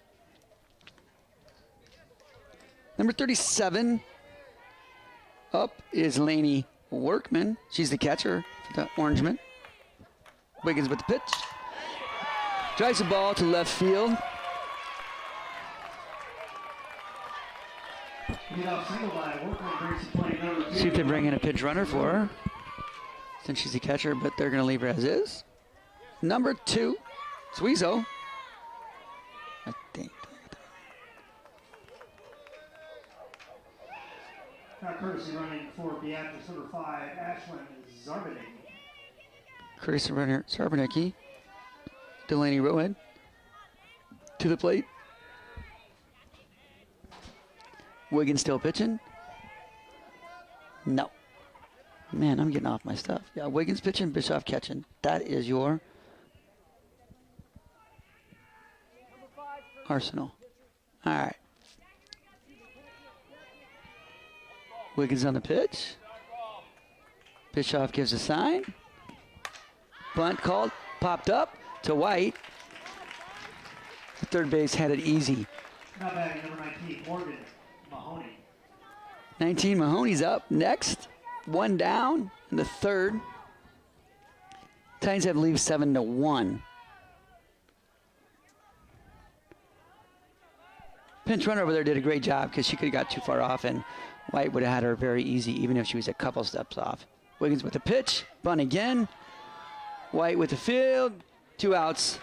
Number 37. Up is Laney Workman. She's the catcher for the Orangemen. Wiggins with the pitch. Drives the ball to left field. See if they bring in a pitch runner for her. since she's a catcher, but they're going to leave her as is. Number 2, Suizo. I think. Now courtesy running for Beatrice, number 5, Ashlyn Zarbanicki. Courtesy runner Zarbanicki. Laney Workman to the plate. Wiggins still pitching. No. Man, I'm getting off my stuff. Yeah, Wiggins pitching, Bischoff catching. That is your arsenal. All right. Wiggins on the pitch. Bischoff gives a sign. Bunt called, popped up to White. The third base had it easy. Now batting number 19, Morgan Mahoney. 19, Mahoney's up next. 1 down in the third. Titans have lead 7-1. Pinch runner over there did a great job because she could have got too far off, and White would have had her very easy even if she was a couple steps off. Wiggins with the pitch, bunt again. White with the field, 2 outs.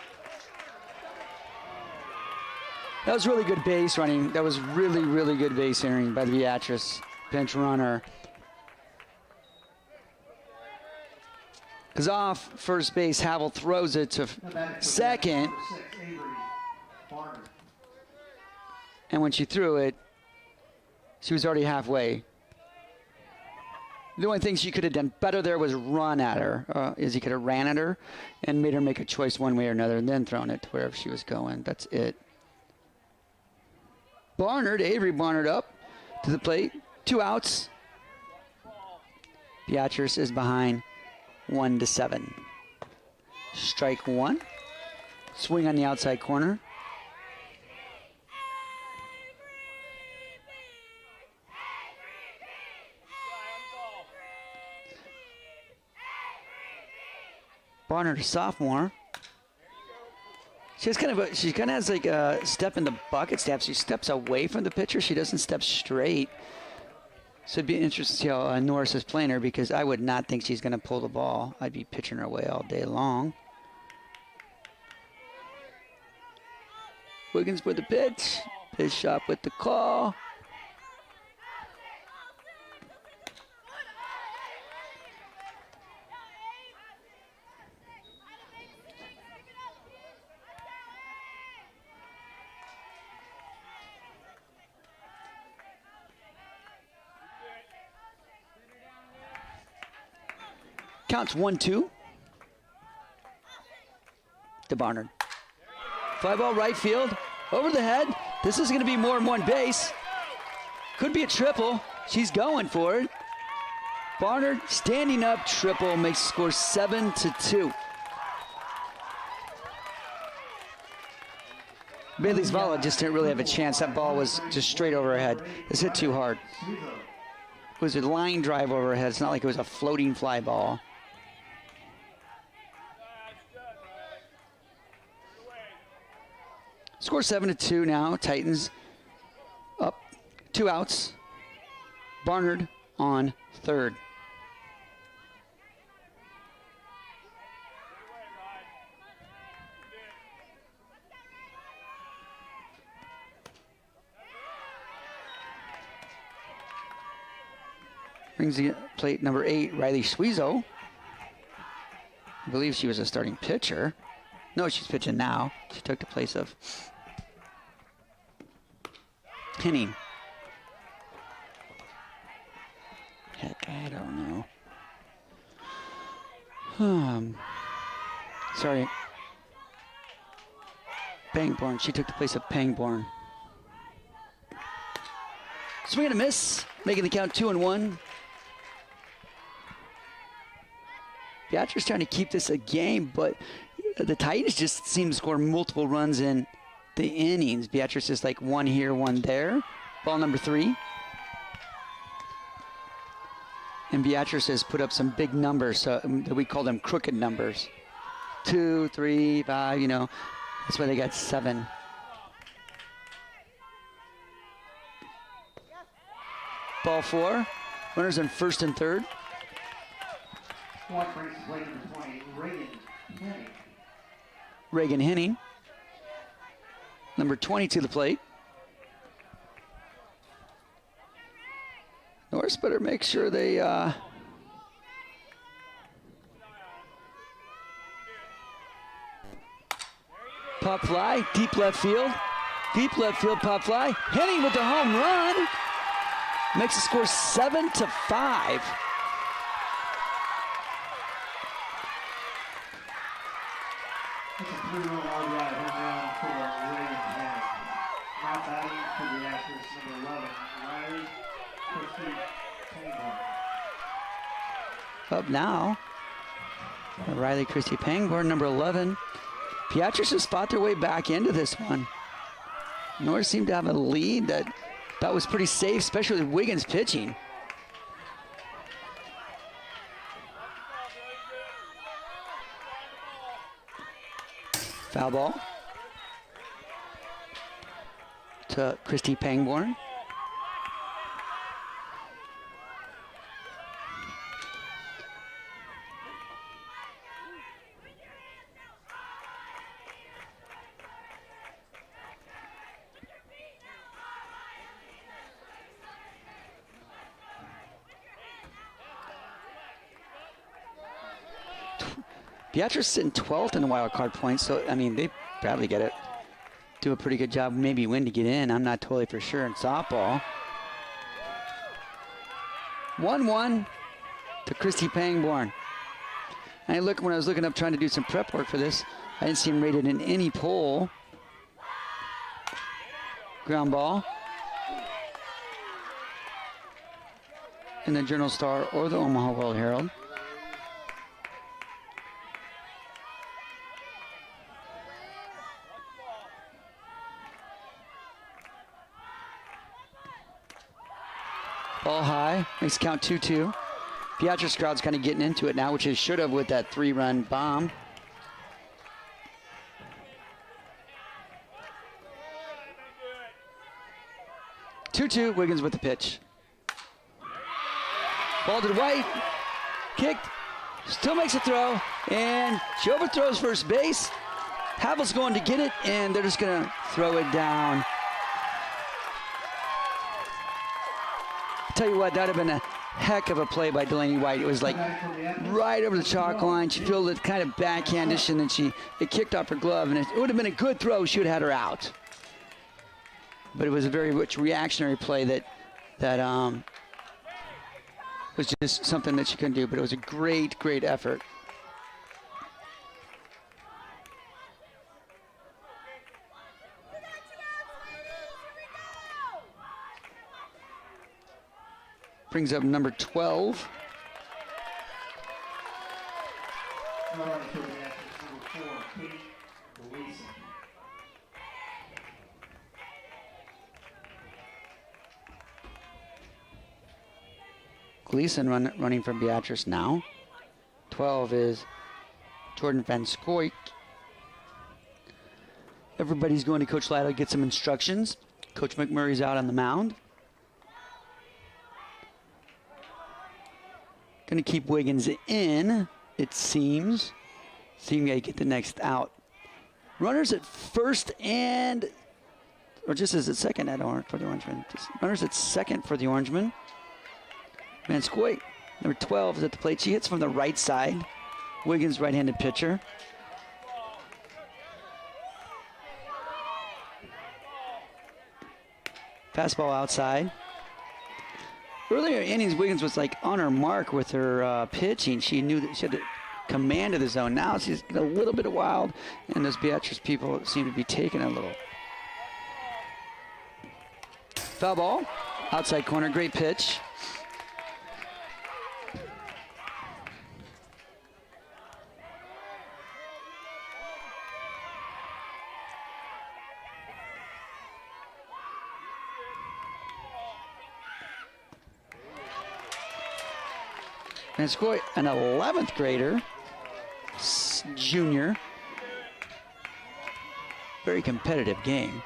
That was really good base running. That was really, really good base running by the Beatrice pinch runner. Because off first base, Havel throws it to second. And when she threw it, she was already halfway. The only thing she could have done better there was run at her. Is he could have ran at her and made her make a choice one way or another and then thrown it to wherever she was going. That's it. Barnard, Avery Barnard up to the plate. 2 outs. Beatrice is behind 1-7. Strike 1. Swing on the outside corner. Barnard, a sophomore. She kind of has like a step in the bucket step. She steps away from the pitcher. She doesn't step straight. So it'd be interesting to see how Norris is playing her, because I would not think she's going to pull the ball. I'd be pitching her away all day long. Wiggins with the pitch. Bischoff with the call. Counts 1-2 to Barnard. Fly ball right field, over the head. This is going to be more than one base. Could be a triple. She's going for it. Barnard standing up, triple, makes score 7-2. Bailey's Vala just didn't really have a chance. That ball was just straight over her head. This hit too hard. It was a line drive over her head. It's not like it was a floating fly ball. Score 7-2 now. Titans up. 2 outs. Barnard on third. Brings the plate number 8, Riley Suizo. I believe she was a starting pitcher. No, she's pitching now. She took the place of Henning. Heck, I don't know. Sorry. Pangborn. She took the place of Pangborn. Swing and a miss, making the count 2-1. Beatrice trying to keep this a game, but the Titans just seem to score multiple runs in the innings. Beatrice is like 1 here, 1 there. Ball number 3. And Beatrice has put up some big numbers. We call them crooked numbers. 2, 3, 5, you know. That's why they got 7. Ball 4. Runners on first and third. One brings the play number 20, Reagan Henning. Reagan Henning, number 20 to the plate. Norris better make sure they pop fly, deep left field. Deep left field pop fly. Henning with the home run. Makes the score 7-5. It's a 3-run RBI home run for Reagan Henning. Now batting for the Beatrice, number 11, Riley Christie Pangborn. Up now, Riley Christie Pangborn, number 11. Beatrice has fought their way back into this one. Norris seemed to have a lead that was pretty safe, especially with Wiggins pitching. Foul ball to Christie Pangborn. Beatrice sitting 12th in the wild card points, so I mean they probably get it. Do a pretty good job, maybe win to get in. I'm not totally for sure in softball. 1-1 to Christie Pangborn. And when I was looking up trying to do some prep work for this, I didn't see him rated in any poll. Ground ball. In the Journal Star or the Omaha World Herald. Ball high, makes count 2-2. Beatrice crowd's kind of getting into it now, which it should have with that 3-run bomb. Two, Wiggins with the pitch. Ball to the right, kicked, still makes a throw, and she overthrows first base. Havel's going to get it, and they're just going to throw it down. Tell you what, that would have been a heck of a play by Delaney White. It was like right over the chalk line. She fielded it kind of backhandish, and then it kicked off her glove, and it would have been a good throw. She would have had her out. But it was a very much reactionary play that was just something that she couldn't do. But it was a great, great effort. Brings up number 12. Number 4, Kate Gleason. Gleason running for Beatrice now. 12 is Jordan Van Scoik. Everybody's going to Coach Lytle to get some instructions. Coach McMurray's out on the mound. Going to keep Wiggins in, it seems. Seeing they get the next out. Runners at first or just as at second for the Orangemen. Runners at second for the Orangemen. Van Scoik, number 12, is at the plate. She hits from the right side. Wiggins, right-handed pitcher. Fastball outside. Earlier innings, Wiggins was like on her mark with her pitching. She knew that she had the command of the zone. Now she's a little bit wild, and those Beatrice people seem to be taking a little. Foul ball, outside corner, great pitch. Van Scoik, an 11th grader, junior. Very competitive game.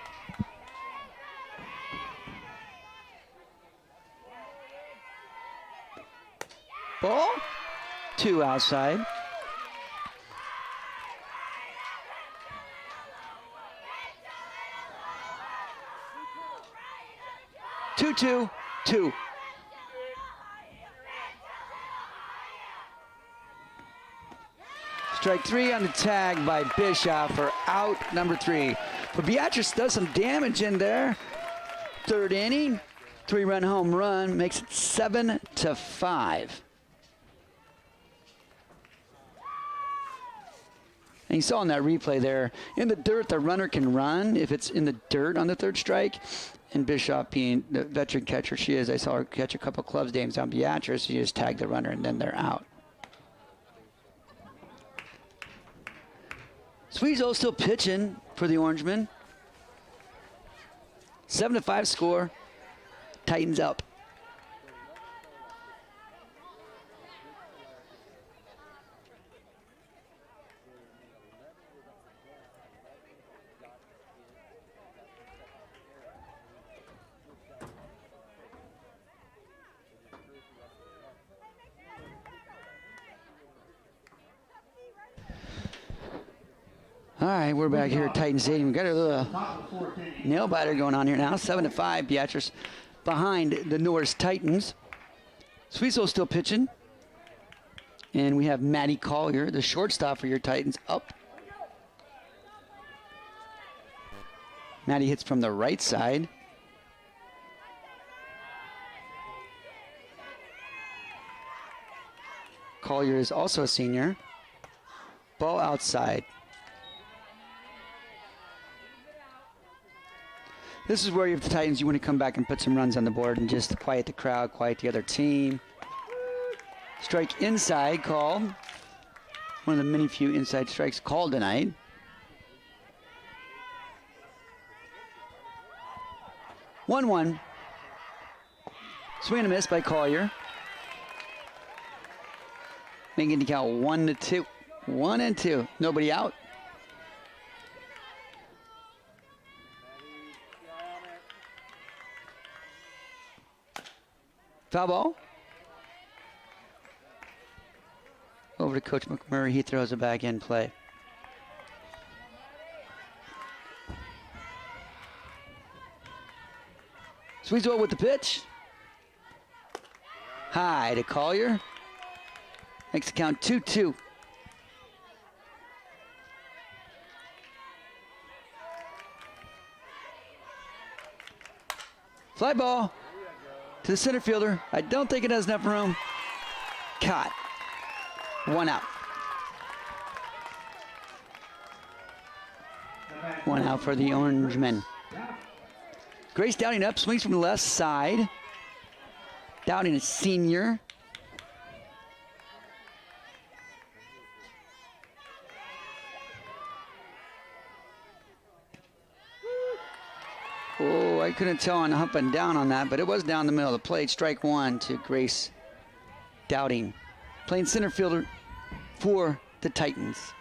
Ball 2 outside. Two. Strike 3 on the tag by Bishop for out number 3. But Beatrice does some damage in there. 3rd inning, 3-run home run makes it 7-5. And you saw in that replay there, in the dirt, the runner can run if it's in the dirt on the 3rd strike. And Bishop, being the veteran catcher she is, I saw her catch a couple clubs games on Beatrice. You just tag the runner and then they're out. Sweezo still pitching for the Orangemen. 7-5 score. Titans up. All right, we're back here at Titan Stadium. We've got a little nail biter going on here now. 7-5, Beatrice behind the Norris Titans. Sweezo still pitching. And we have Matty Collier, the shortstop for your Titans, up. Matty hits from the right side. Collier is also a senior. Ball outside. This is where you have the Titans, you want to come back and put some runs on the board and just quiet the crowd, quiet the other team. Strike inside called. One of the many few inside strikes called tonight. One. Swing and a miss by Collier. Making the count 1-2. 1-2. Nobody out. Foul ball. Over to Coach McMurray. He throws it back in play. Sweezo with the pitch. High to Collier. Makes the count 2-2. Fly ball to the center fielder. I don't think it has enough room. Caught. 1 out. 1 out for the Orangemen. Grace Downing up, swings from the left side. Downing is senior. Oh, I couldn't tell on up and down on that, but it was down the middle of the plate. Strike 1 to Grace Downing. Playing center fielder for the Titans.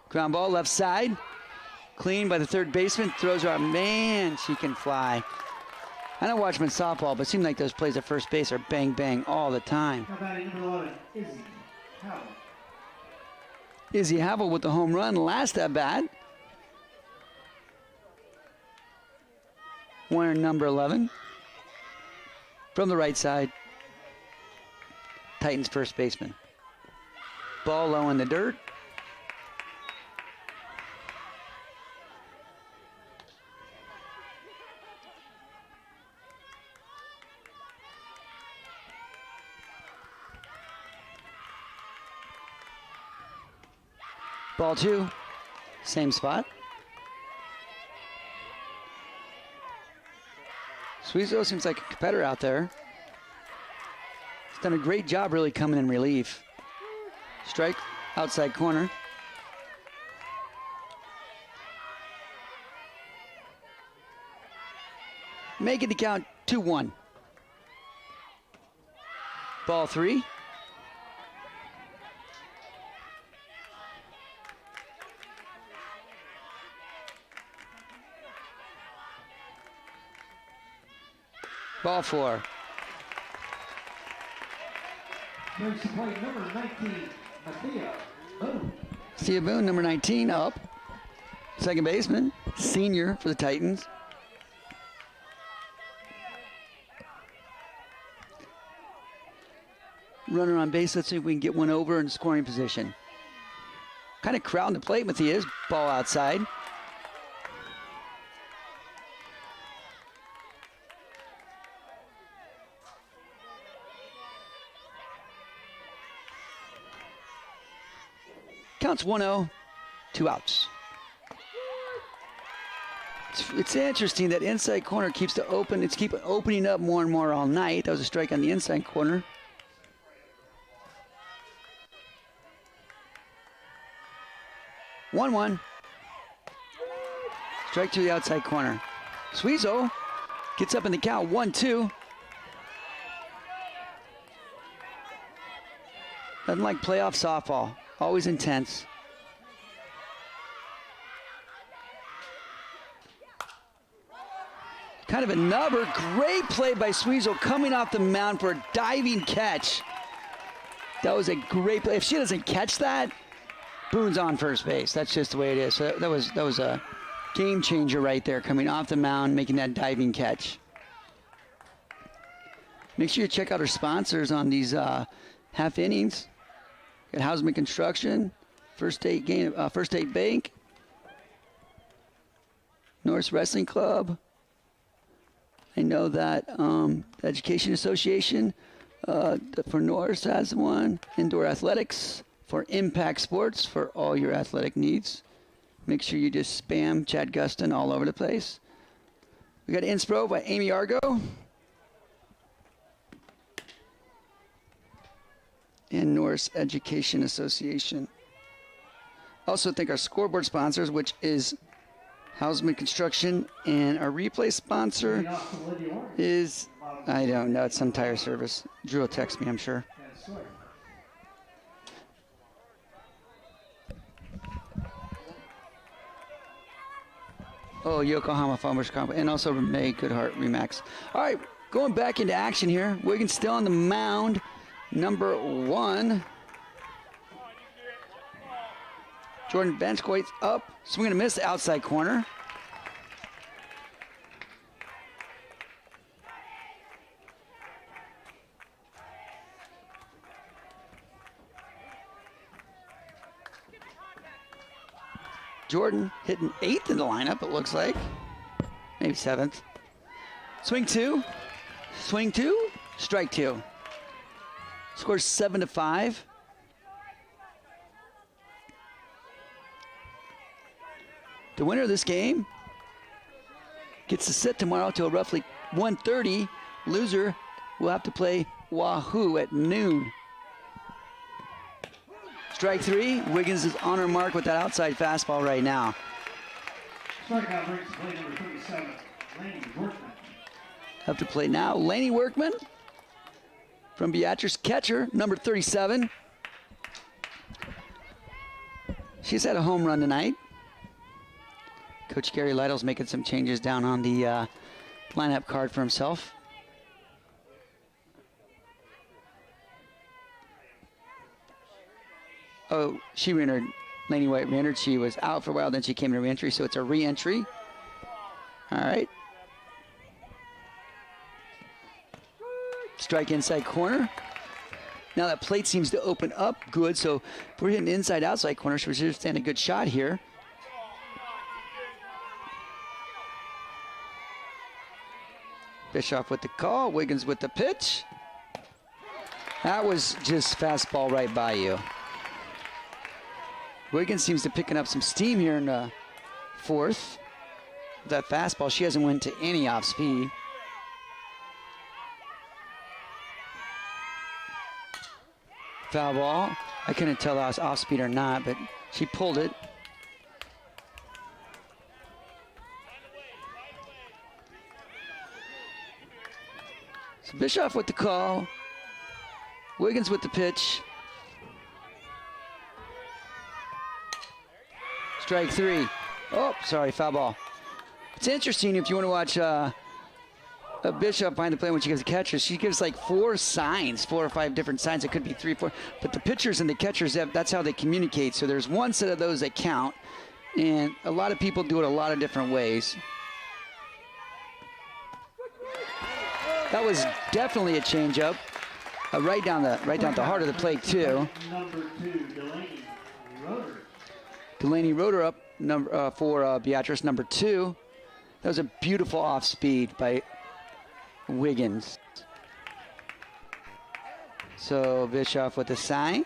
Ground ball left side. Clean by the third baseman. Throws her out. Man, she can fly. I don't watch them in softball, but it seems like those plays at first base are bang, bang all the time. How about number 11, Izzy Havel? Izzy Havel with the home run last at bat. Wearing number 11. From the right side. Titans first baseman. Ball low in the dirt. Ball 2, same spot. Sweezo seems like a competitor out there. He's done a great job really coming in relief. Strike, outside corner. Making the count 2-1. Ball 3. Ball 4. Brings to play number 19, Mattia Boone. Mattia Boone, number 19, up. Second baseman, senior for the Titans. Runner on base, let's see if we can get one over in scoring position. Kind of crowding the plate, Mathias. Ball outside. Counts 1-0, 2 outs. It's interesting that inside corner keeps to open. It's keep opening up more and more all night. That was a strike on the inside corner. 1-1. Strike to the outside corner. Suizo gets up in the count. 1-2. Doesn't like playoff softball. Always intense. Kind of a nubber. Great play by Suizo coming off the mound for a diving catch. That was a great play. If she doesn't catch that, Boone's on first base. That's just the way it is. So that was a game changer right there, coming off the mound, making that diving catch. Make sure you check out our sponsors on these half innings. Got Houseman Construction, First State Bank, Norris Wrestling Club. I know that the Education Association for Norris has one. Indoor Athletics for Impact Sports for all your athletic needs. Make sure you just spam Chad Gustin all over the place. We got Inspro by Amy Argo. And Norris Education Association. Also thank our scoreboard sponsors, which is Houseman Construction, and our replay sponsor is, I don't know, it's some tire service. Drew will text me, I'm sure. Oh, Yokohama Farmers Comp, and also May Goodhart Remax. All right, going back into action here. Wiggins still on the mound. Number 1. Jordan Benchquate's up. Swing and a miss, the outside corner. Jordan hitting 8th in the lineup, it looks like. Maybe 7th. Swing 2. Swing 2. Strike 2. Scores 7-5. The winner of this game gets to sit tomorrow till roughly 1:30. Loser will have to play Wahoo at noon. Strike 3. Wiggins is on her mark with that outside fastball right now. Strikeout brings play number 37, Laney Workman. Have to play now. Laney Workman from Beatrice, catcher, number 37. She's had a home run tonight. Coach Gary Lytle's making some changes down on the lineup card for himself. Oh, she reentered. Laney White reentered. She was out for a while, then she came to re-entry, so it's a re-entry. All right. Strike inside corner. Now that plate seems to open up good, so if we're hitting inside outside corner, so we should stand a good shot here. Bischoff with the call, Wiggins with the pitch. That was just fastball right by you. Wiggins seems to be picking up some steam here in the 4th. That fastball, she hasn't went to any off speed. Foul ball. I couldn't tell that was off speed or not, but she pulled it. So Bischoff with the call. Wiggins with the pitch. Strike 3. Oh, sorry, foul ball. It's interesting if you want to watch Bishop behind the plate when she gives a catcher. She gives like 4 or 5 different signs. It could be 3, 4. But the pitchers and the catchers, that's how they communicate. So there's one set of those that count. And a lot of people do it a lot of different ways. That was definitely a changeup. Right down the heart of the plate too. Number 2, Delaney Roeder. Delaney Roeder up for Beatrice, number 2. That was a beautiful off speed by Wiggins. So Bischoff with the sign.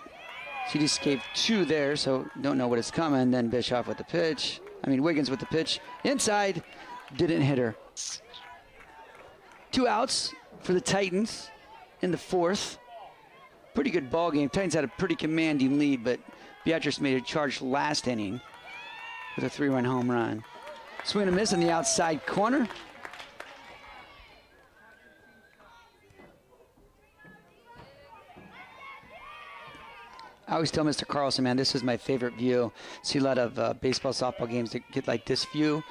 She just gave 2 there, so don't know what is coming. Then Bischoff with the pitch. Wiggins with the pitch. Inside, didn't hit her. 2 outs for the Titans in the 4th. Pretty good ball game. Titans had a pretty commanding lead, but Beatrice made a charge last inning with a 3-run home run. Swing and a miss in the outside corner. I always tell Mr. Carlson, man, this is my favorite view. See a lot of baseball, softball games that get like this view, and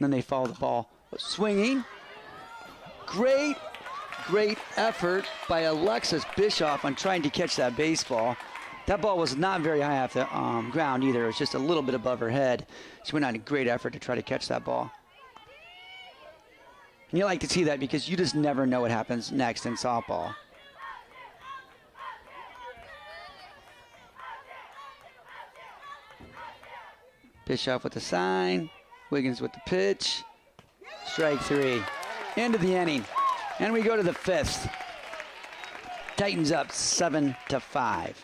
then they follow the ball. Swinging. Great effort by Alexis Bischoff on trying to catch that baseball. That ball was not very high off the ground either. It was just a little bit above her head. She went on a great effort to try to catch that ball. And you like to see that because you just never know what happens next in softball. Bischoff with the sign. Wiggins with the pitch. Strike 3. End of the inning. And we go to the 5th. Titans up 7-5.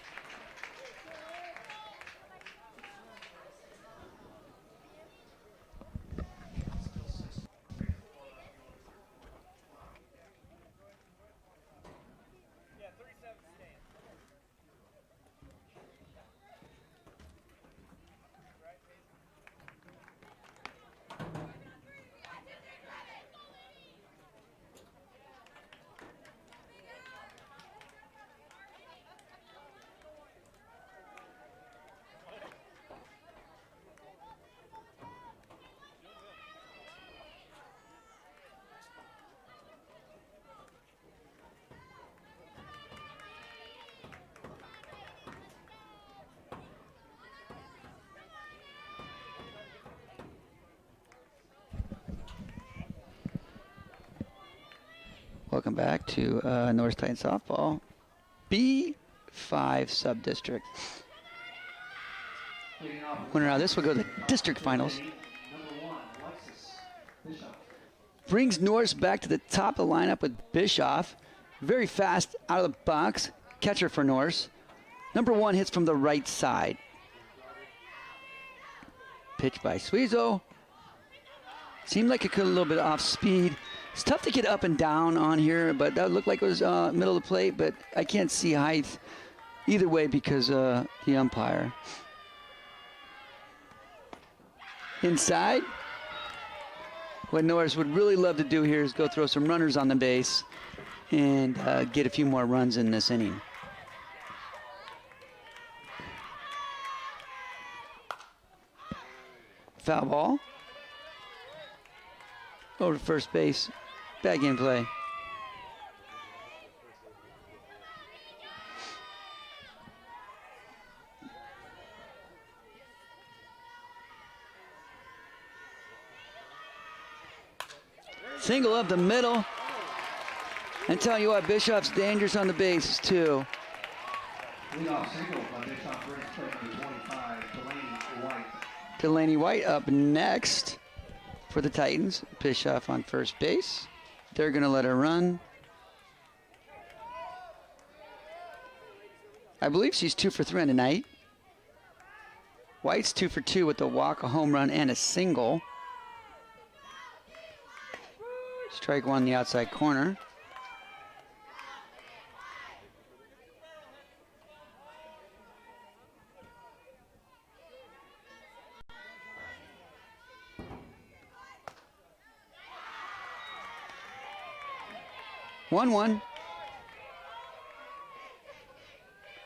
Welcome back to Norris Titans softball, B5 sub-district. Winner out of this will go to the district finals. Brings Norris back to the top of the lineup with Bischoff. Very fast out of the box. Catcher for Norris. Number 1 hits from the right side. Pitch by Suizo. Seemed like it could a little bit off speed. It's tough to get up and down on here, but that looked like it was middle of the plate, but I can't see height either way because the umpire. Inside. What Norris would really love to do here is go throw some runners on the base and get a few more runs in this inning. Foul ball. Over to first base. Bad game play. Single up the middle. And tell you what, Bischoff's dangerous on the bases too. Leadoff single by Bischoff brings play number 25, Delaney White. Delaney White up next for the Titans. Bischoff on first base. They're going to let her run. I believe she's 2 for 3 on tonight. White's 2 for 2 with a walk, a home run, and a single. Strike 1 in the outside corner. One.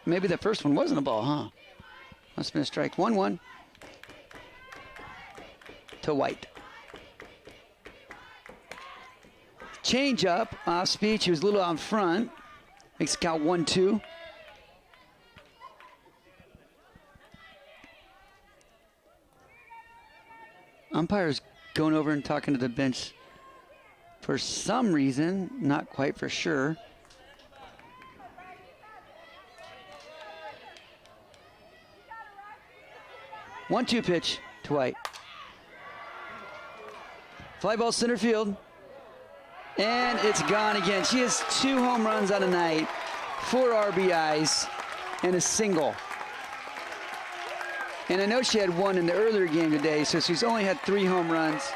Maybe the first one wasn't a ball, huh? Must have been a strike. 1-1 to White. change up off speed. She was a little out front. Makes the count 1-2. Umpire's going over and talking to the bench for some reason, not quite for sure. One-two pitch to White. Fly ball center field. And it's gone again. She has 2 home runs on a night, 4 RBIs, and a single. And I know she had 1 in the earlier game today, so she's only had 3 home runs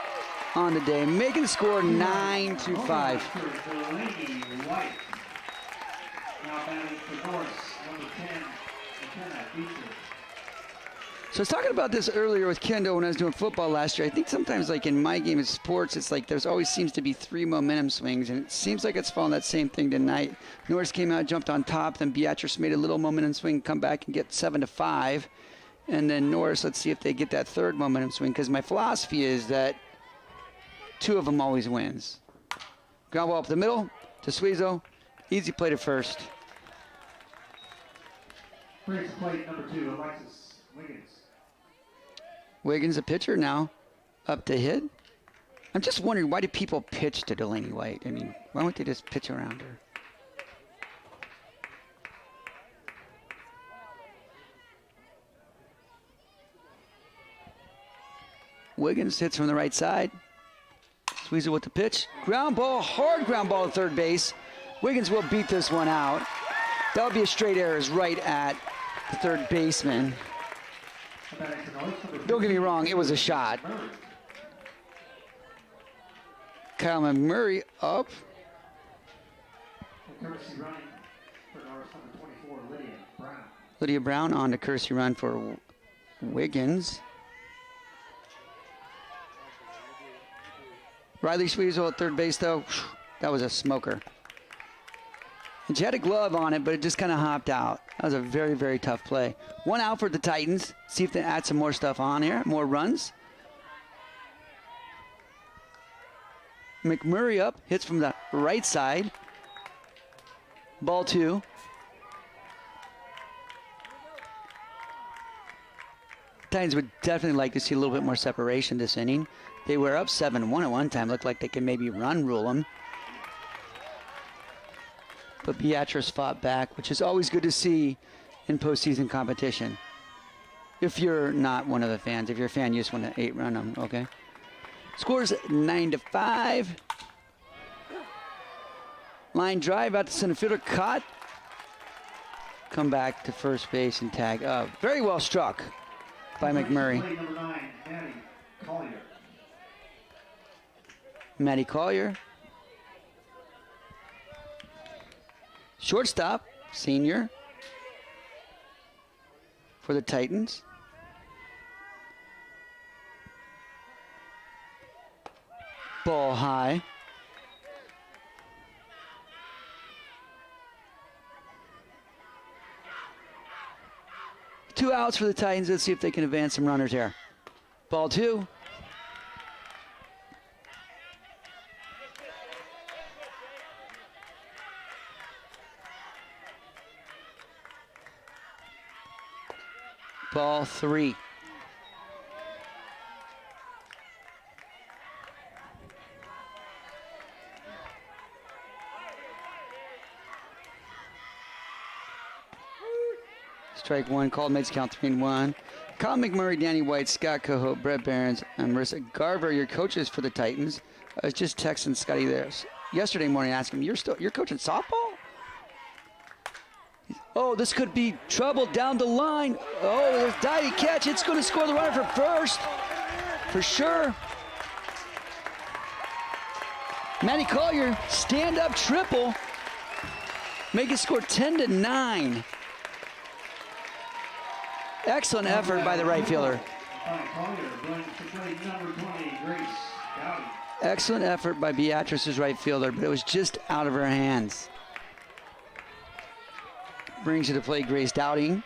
on the day, making the score 9-5. Laney Workman. Now batting for Norris, number 10, McKenna, Beatrice. So I was talking about this earlier with Kendo when I was doing football last year. I think sometimes, like in my game of sports, it's like there's always seems to be 3 momentum swings, and it seems like it's following that same thing tonight. Norris came out, jumped on top, then Beatrice made a little momentum swing, come back and get 7-5. And then Norris, let's see if they get that 3rd momentum swing, because my philosophy is that 2 of them always wins. Ground ball up the middle to Suizo. Easy play to first. Brings plate number 2, Alexis Wiggins. Wiggins, a pitcher now, up to hit. I'm just wondering, why do people pitch to Delaney White? I mean, why don't they just pitch around her? Wiggins hits from the right side. Squeeze it with the pitch. Ground ball, hard ground ball to third base. Wiggins will beat this one out. That would be a straight error, is right at the third baseman. Don't get me wrong, it was a shot. Kyle McMurray up. Lydia Brown on to courtesy run for Wiggins. Riley Sweezel at third base, though. That was a smoker. And she had a glove on it, but it just kind of hopped out. That was a very, very tough play. 1 out for the Titans. See if they add some more stuff on here, more runs. McMurray up, hits from the right side. Ball 2. Titans would definitely like to see a little bit more separation this inning. They were up 7-1 at one time. Looked like they could maybe run rule them. But Beatrice fought back, which is always good to see in postseason competition. If you're not one of the fans. If you're a fan, you just want to 8-run them, okay? Scores 9-5. Line drive out to center fielder, caught. Come back to first base and tag up. Very well struck by McMurray. Number 9, Matty Collier. Matty Collier. Shortstop, senior for the Titans. Ball high. Two outs for the Titans. Let's see if they can advance some runners here. Ball 2. Ball 3. Strike 1, called, makes count 3-1. Kyle McMurray, Danny White, Scott Cohote, Brett Behrens, and Marissa Garver, your coaches for the Titans. I was just texting Scotty there yesterday morning, asking him, you're coaching softball? Oh, this could be trouble down the line. Oh, there's diving catch. It's going to score the runner for first, for sure. Matty Collier, stand-up triple. Make it score 10-9. Excellent effort by the right fielder. Excellent effort by Beatrice's right fielder, but it was just out of her hands. Brings you to play Grace Dowding.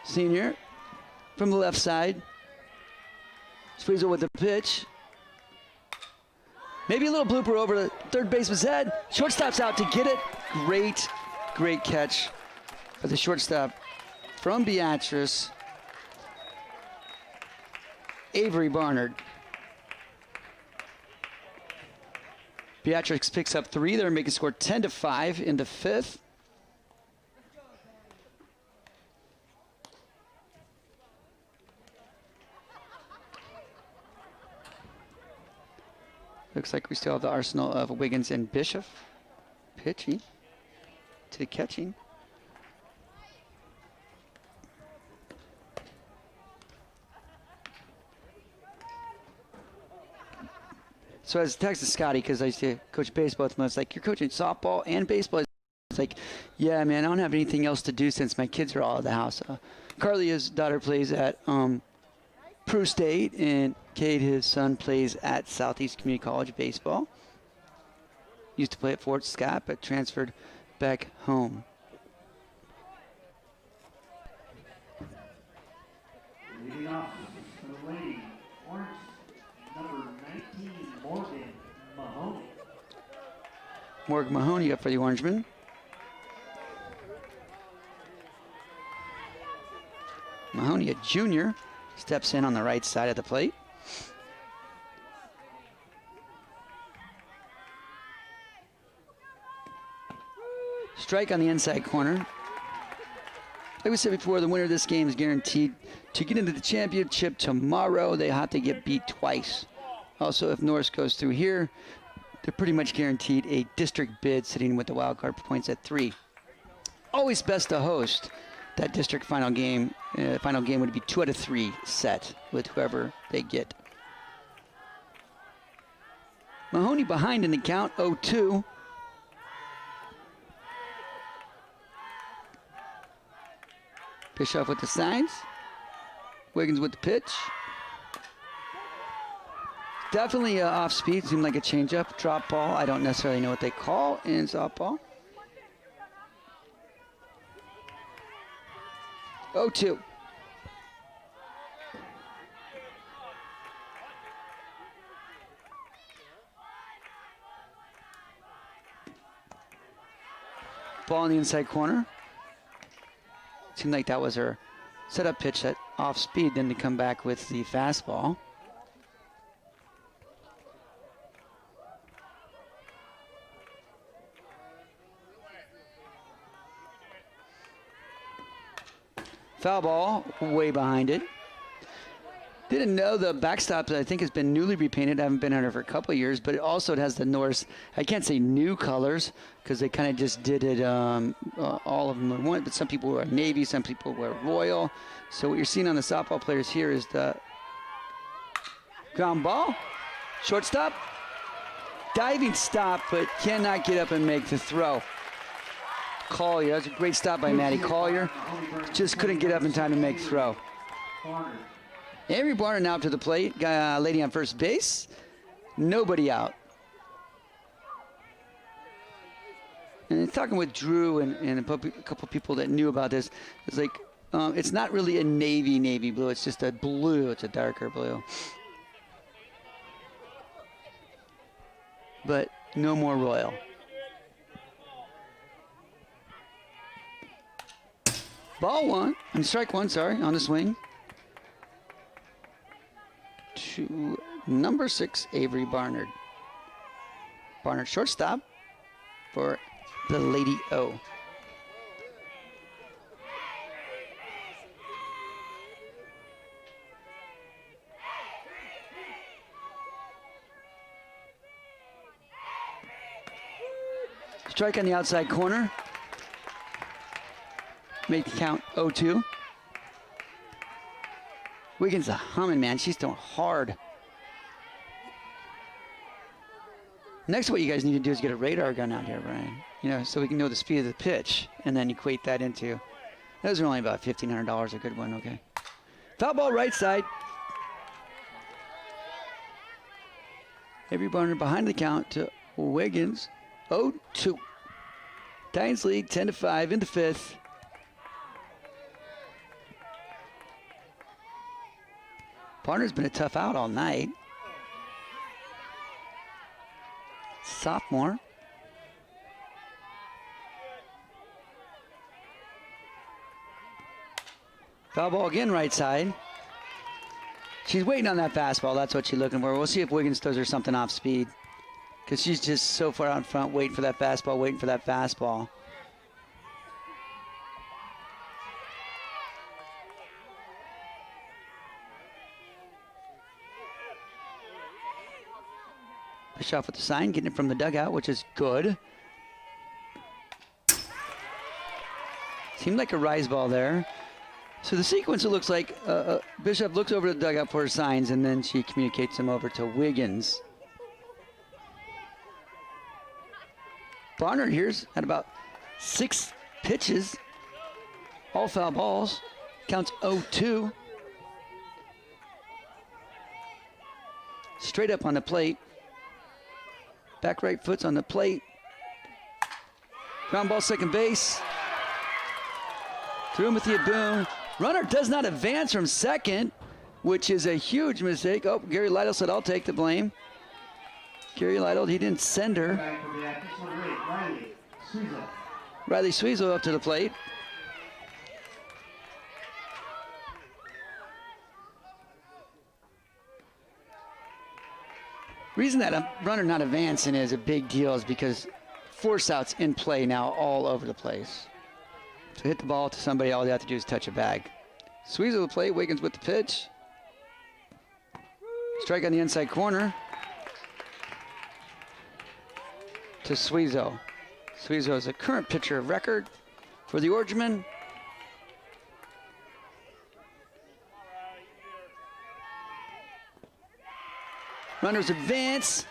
senior, from the left side. Squeezer with the pitch. Maybe a little blooper over the third baseman's head. Shortstop's out to get it. Great catch for the shortstop from Beatrice. Avery Barnard. Beatrice picks up 3 there, making score 10-5 in the 5th. Looks like we still have the arsenal of Wiggins and Bishop. Pitching to catching. So I was texting Scotty because I used to coach baseball with him. I was like, you're coaching softball and baseball? It's like, yeah, man, I don't have anything else to do since my kids are all at the house. Carly, his daughter, plays at Peru State, and Cade, his son, plays at Southeast Community College baseball. Used to play at Fort Scott, but transferred back home. Leading off for the Lady, orange, number 19, Morgan Mahoney. Morgan Mahoney up for the Orangemen. Mahoney, a junior, steps in on the right side of the plate. Strike on the inside corner. Like we said before, the winner of this game is guaranteed to get into the championship tomorrow. They have to get beat twice. Also, if Norris goes through here, they're pretty much guaranteed a district bid, sitting with the wild card points at 3. Always best to host that district final game. Final game would be 2 out of 3 set with whoever they get. Mahoney behind in the count, 0-2. Bischoff with the signs. Wiggins with the pitch. Definitely off speed, seemed like a changeup, drop ball. I don't necessarily know what they call in softball. 0-2. Ball in the inside corner. Seemed like that was her setup pitch at off speed, then to come back with the fastball. Foul ball, way behind it. Didn't know the backstop, I think, has been newly repainted. I haven't been on it for a couple of years, but it has the Norris, I can't say new colors, because they kind of just did it, all of them in one, but some people wear navy, some people wear royal. So what you're seeing on the softball players here is the ground ball, shortstop, diving stop, but cannot get up and make the throw. Collier, that's a great stop by Matty Collier. Just couldn't get up in time to make the throw. Avery Barnard now up to the plate. Lady on first base. Nobody out. And talking with Drew and a couple people that knew about this, it's like, it's not really a navy blue. It's just a blue. It's a darker blue. But no more royal. Ball one, and strike one, sorry, on the swing. To number 6, Avery Barnard. Barnard shortstop for the Lady O. Strike on the outside corner. Make the count 0-2. Wiggins a humming, man. She's throwing hard. Next, what you guys need to do is get a radar gun out here, Brian. You know, so we can know the speed of the pitch, and then equate that into. Those are only about $1,500. A good one, okay. Foul ball right side. Avery Barnard behind the count to Wiggins. 0-2. Titans lead 10-5 in the 5th. Barner's been a tough out all night. Sophomore. Foul ball again, right side. She's waiting on that fastball. That's what she's looking for. We'll see if Wiggins throws her something off speed, because she's just so far out in front, waiting for that fastball, waiting for that fastball. Bischoff with the sign, getting it from the dugout, which is good. Seemed like a rise ball there. So the sequence, it looks like Bishop looks over the dugout for her signs, and then she communicates them over to Wiggins. Barnard here's had about 6 pitches, all foul balls, counts 0-2. Straight up on the plate. Back right foot's on the plate. Ground ball, second base. Timothy Boone. Runner does not advance from second, which is a huge mistake. Oh, Gary Lytle said, I'll take the blame. Gary Lytle, he didn't send her. Riley Sweezel up to the plate. Reason that a runner not advancing is a big deal is because force outs in play now all over the place. To hit the ball to somebody, all they have to do is touch a bag. Sweezel the plate, Wiggins with the pitch. Strike on the inside corner. To Sweezel. Sweezel is a current pitcher of record for the Orangemen. Runners advance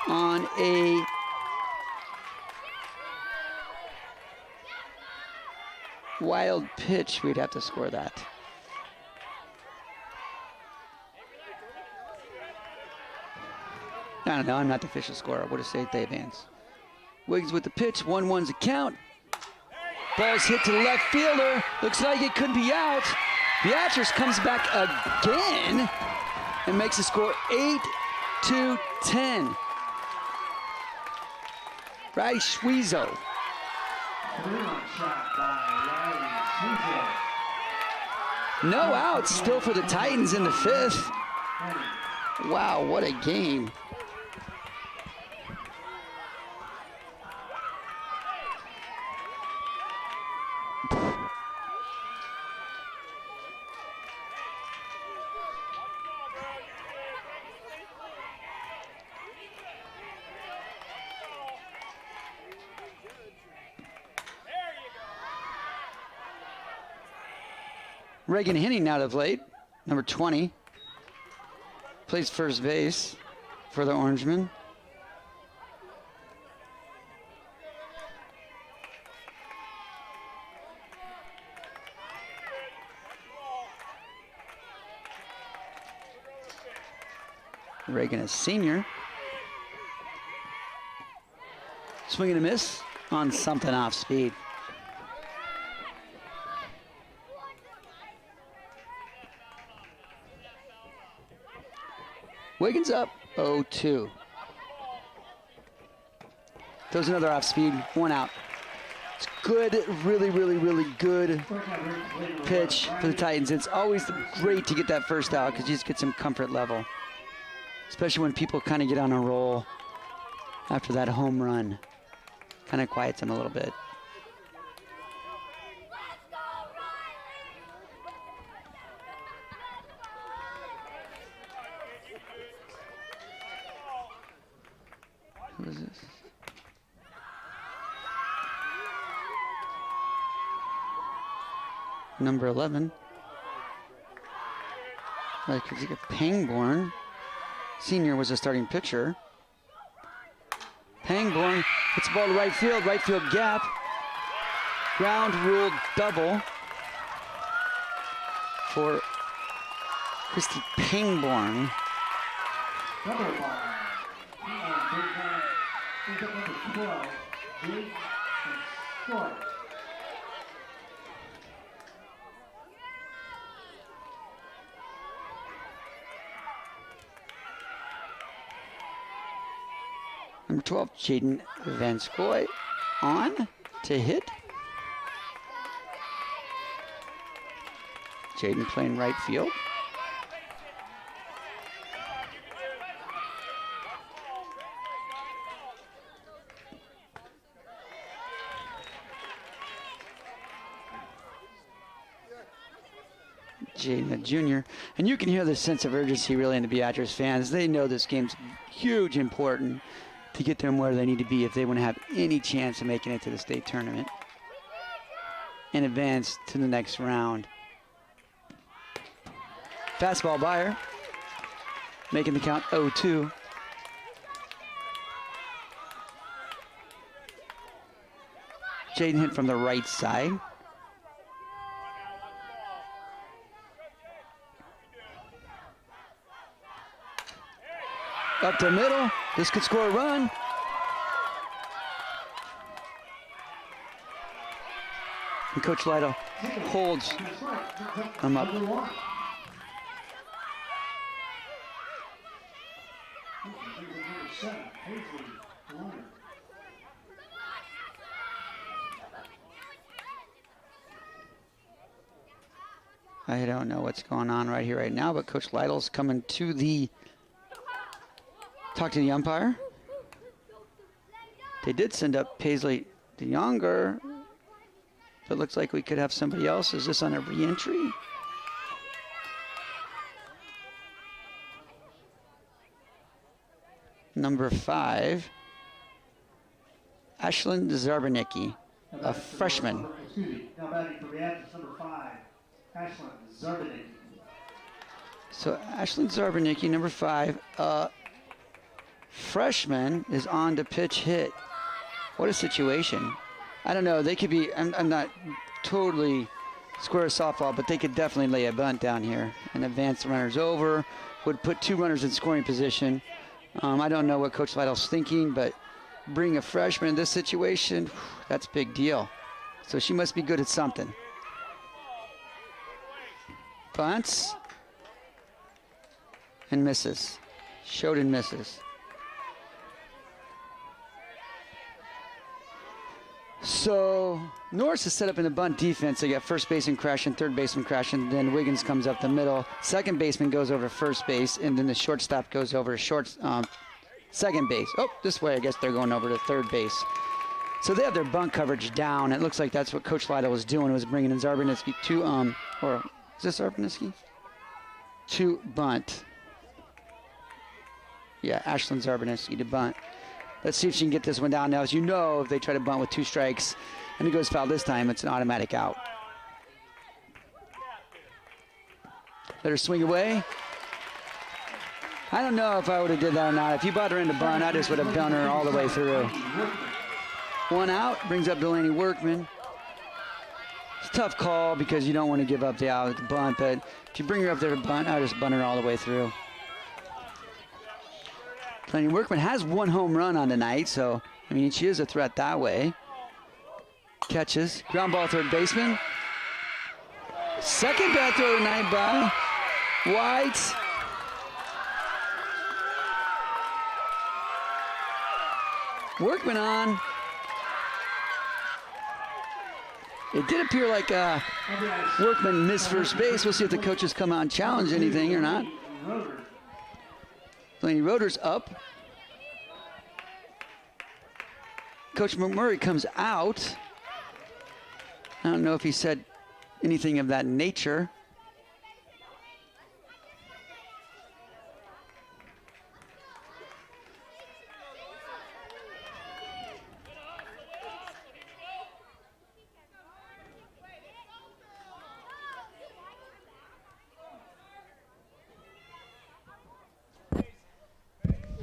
on a wild pitch. We'd have to score that. I don't know. I'm not the official scorer. I would have said they advance. Wiggins with the pitch. 1-1's a count. Ball's hit to the left fielder. Looks like it could be out. Beatrice comes back again and makes the score 8-10. Riley Sweezel. No outs still for the Titans in the 5th. Wow, what a game. Reagan Henning out of late, number 20. Plays first base for the Orangemen. Reagan, a senior. Swing and a miss on something off speed. Wiggins up 0-2. Throws another off speed, 1 out. It's good, really good pitch for the Titans. It's always great to get that first out because you just get some comfort level, especially when people kind of get on a roll after that home run. Kind of quiets them a little bit. Who is this? Number 11. Like Pangborn. Senior was a starting pitcher. Pangborn hits the ball to right field gap. Ground ruled double for Christy Pangborn. Number 1. Number 12, Jake Scott. Number 12, Jaden Vanskoy on to hit. Jaden playing right field. Jaden, a junior. And you can hear the sense of urgency really in the Beatrice fans. They know this game's huge, important to get them where they need to be if they want to have any chance of making it to the state tournament and advance to the next round. Fastball by her, making the count 0-2. Jaden hit from the right side. Up the middle. This could score a run. And Coach Lytle holds him up. I don't know what's going on right here right now, but Coach Lytle's coming to the talk to the umpire. They did send up Paisley the younger. It looks like we could have somebody else. Is this on a re-entry? Number 5, Ashlyn Zarbanicki, a freshman. Now batting for Beatrice, number 5, Ashlyn Zarbanicki. So Ashlyn Zarbanicki, number 5, freshman, is on to pitch hit. What a situation. I don't know, they could be, I'm not totally square softball, but they could definitely lay a bunt down here and advance the runners over, would put 2 runners in scoring position. I don't know what Coach Lytle's thinking, but bring a freshman in this situation, that's a big deal. So she must be good at something. Bunts and misses. Showed and misses. So Norris is set up in the bunt defense. They got first baseman crashing, third baseman crashing, then Wiggins comes up the middle. Second baseman goes over first base, and then the shortstop goes over second base. Oh, this way I guess they're going over to third base. So they have their bunt coverage down. It looks like that's what Coach Lytle was doing, was bringing in Zarbanicki to, or is this Zarbanicki? To bunt. Yeah, Ashlyn Zarbanicki to bunt. Let's see if she can get this one down. Now, as you know, if they try to bunt with 2 strikes and it goes foul this time, it's an automatic out. Let her swing away. I don't know if I would have did that or not. If you brought her in to bunt, I just would have done her all the way through. 1 out, brings up Laney Workman. It's a tough call because you don't want to give up the out with the bunt, but if you bring her up there to bunt, I just bunt her all the way through. Laney Workman has 1 home run on the night, so, I mean, she is a threat that way. Catches. Ground ball, third baseman. Second bad throw tonight by White. Workman on. It did appear like Workman missed first base. We'll see if the coaches come out and challenge anything or not. Laney Roder's up. Coach McMurray comes out. I don't know if he said anything of that nature.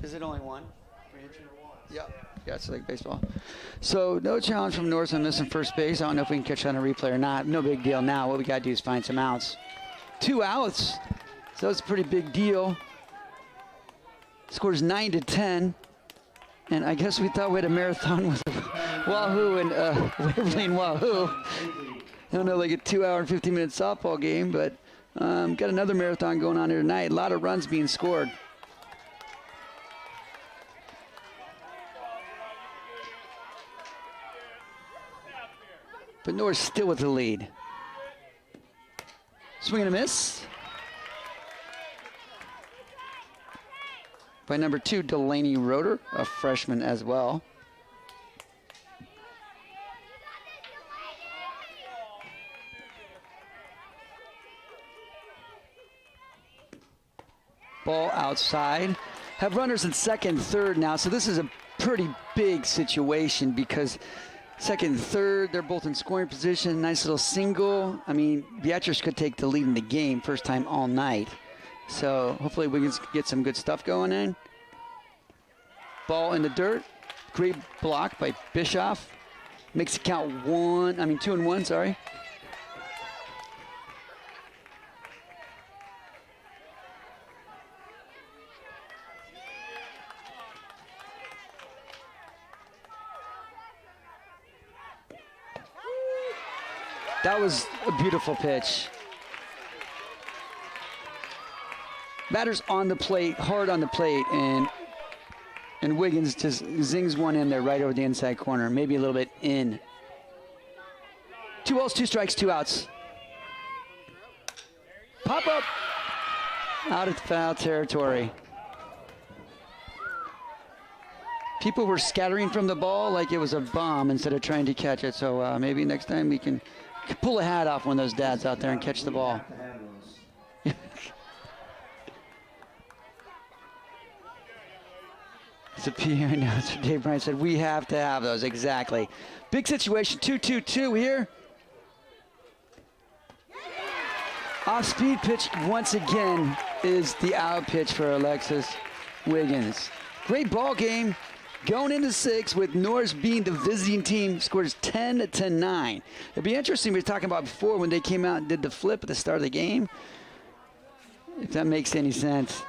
Is it only 1? Yeah, it's like baseball. So no challenge from Norris on this in first base. I don't know if we can catch on a replay or not. No big deal now. What we got to do is find some outs. 2 outs. So that's a pretty big deal. Scores 9-10. And I guess we thought we had a marathon with Wahoo and Waverly and Wahoo. I don't know, like a 2-hour and 15-minute softball game, but got another marathon going on here tonight. A lot of runs being scored. but Norris still with the lead. Swing and a miss by number 2, Delaney Roeder, a freshman as well. Ball outside. Have runners in second, third now, so this is a pretty big situation because second and third, they're both in scoring position. Nice little single. I mean, Beatrice could take the lead in the game first time all night. So hopefully we can get some good stuff going in. Ball in the dirt. Great block by Bischoff. Makes it count 2 and 1, sorry. That was a beautiful pitch. Batter's on the plate, hard on the plate, and Wiggins just zings one in there right over the inside corner, maybe a little bit in. 2 balls, 2 strikes, 2 outs. Pop up. Out of foul territory. People were scattering from the ball like it was a bomb instead of trying to catch it, so maybe next time we can pull a hat off one of those dads out there and catch the ball. It's a PA announcer. Dave Bryant said, we have to have those. Exactly. Big situation. 2-2-2 here. Off-speed pitch once again is the out pitch for Alexis Wiggins. Great ball game. Going into 6 with Norris being the visiting team, scores 10-9. It'll be interesting. We were talking about before when they came out and did the flip at the start of the game. If that makes any sense.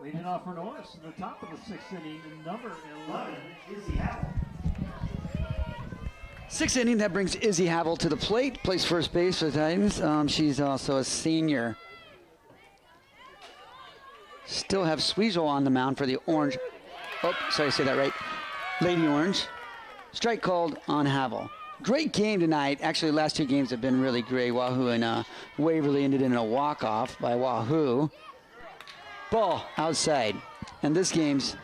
Leading off for Norris in the top of the 6th inning, number 11, Izzy Havel. 6th inning, that brings Izzy Havel to the plate, plays first base for the Titans. She's also a senior. Still have Sweezel on the mound for the Orange. Oh, sorry, I say that right. Lady Orange. Strike called on Havel. Great game tonight. Actually, the last 2 games have been really great. Wahoo and Waverly ended in a walk-off by Wahoo. Ball outside. And this game's,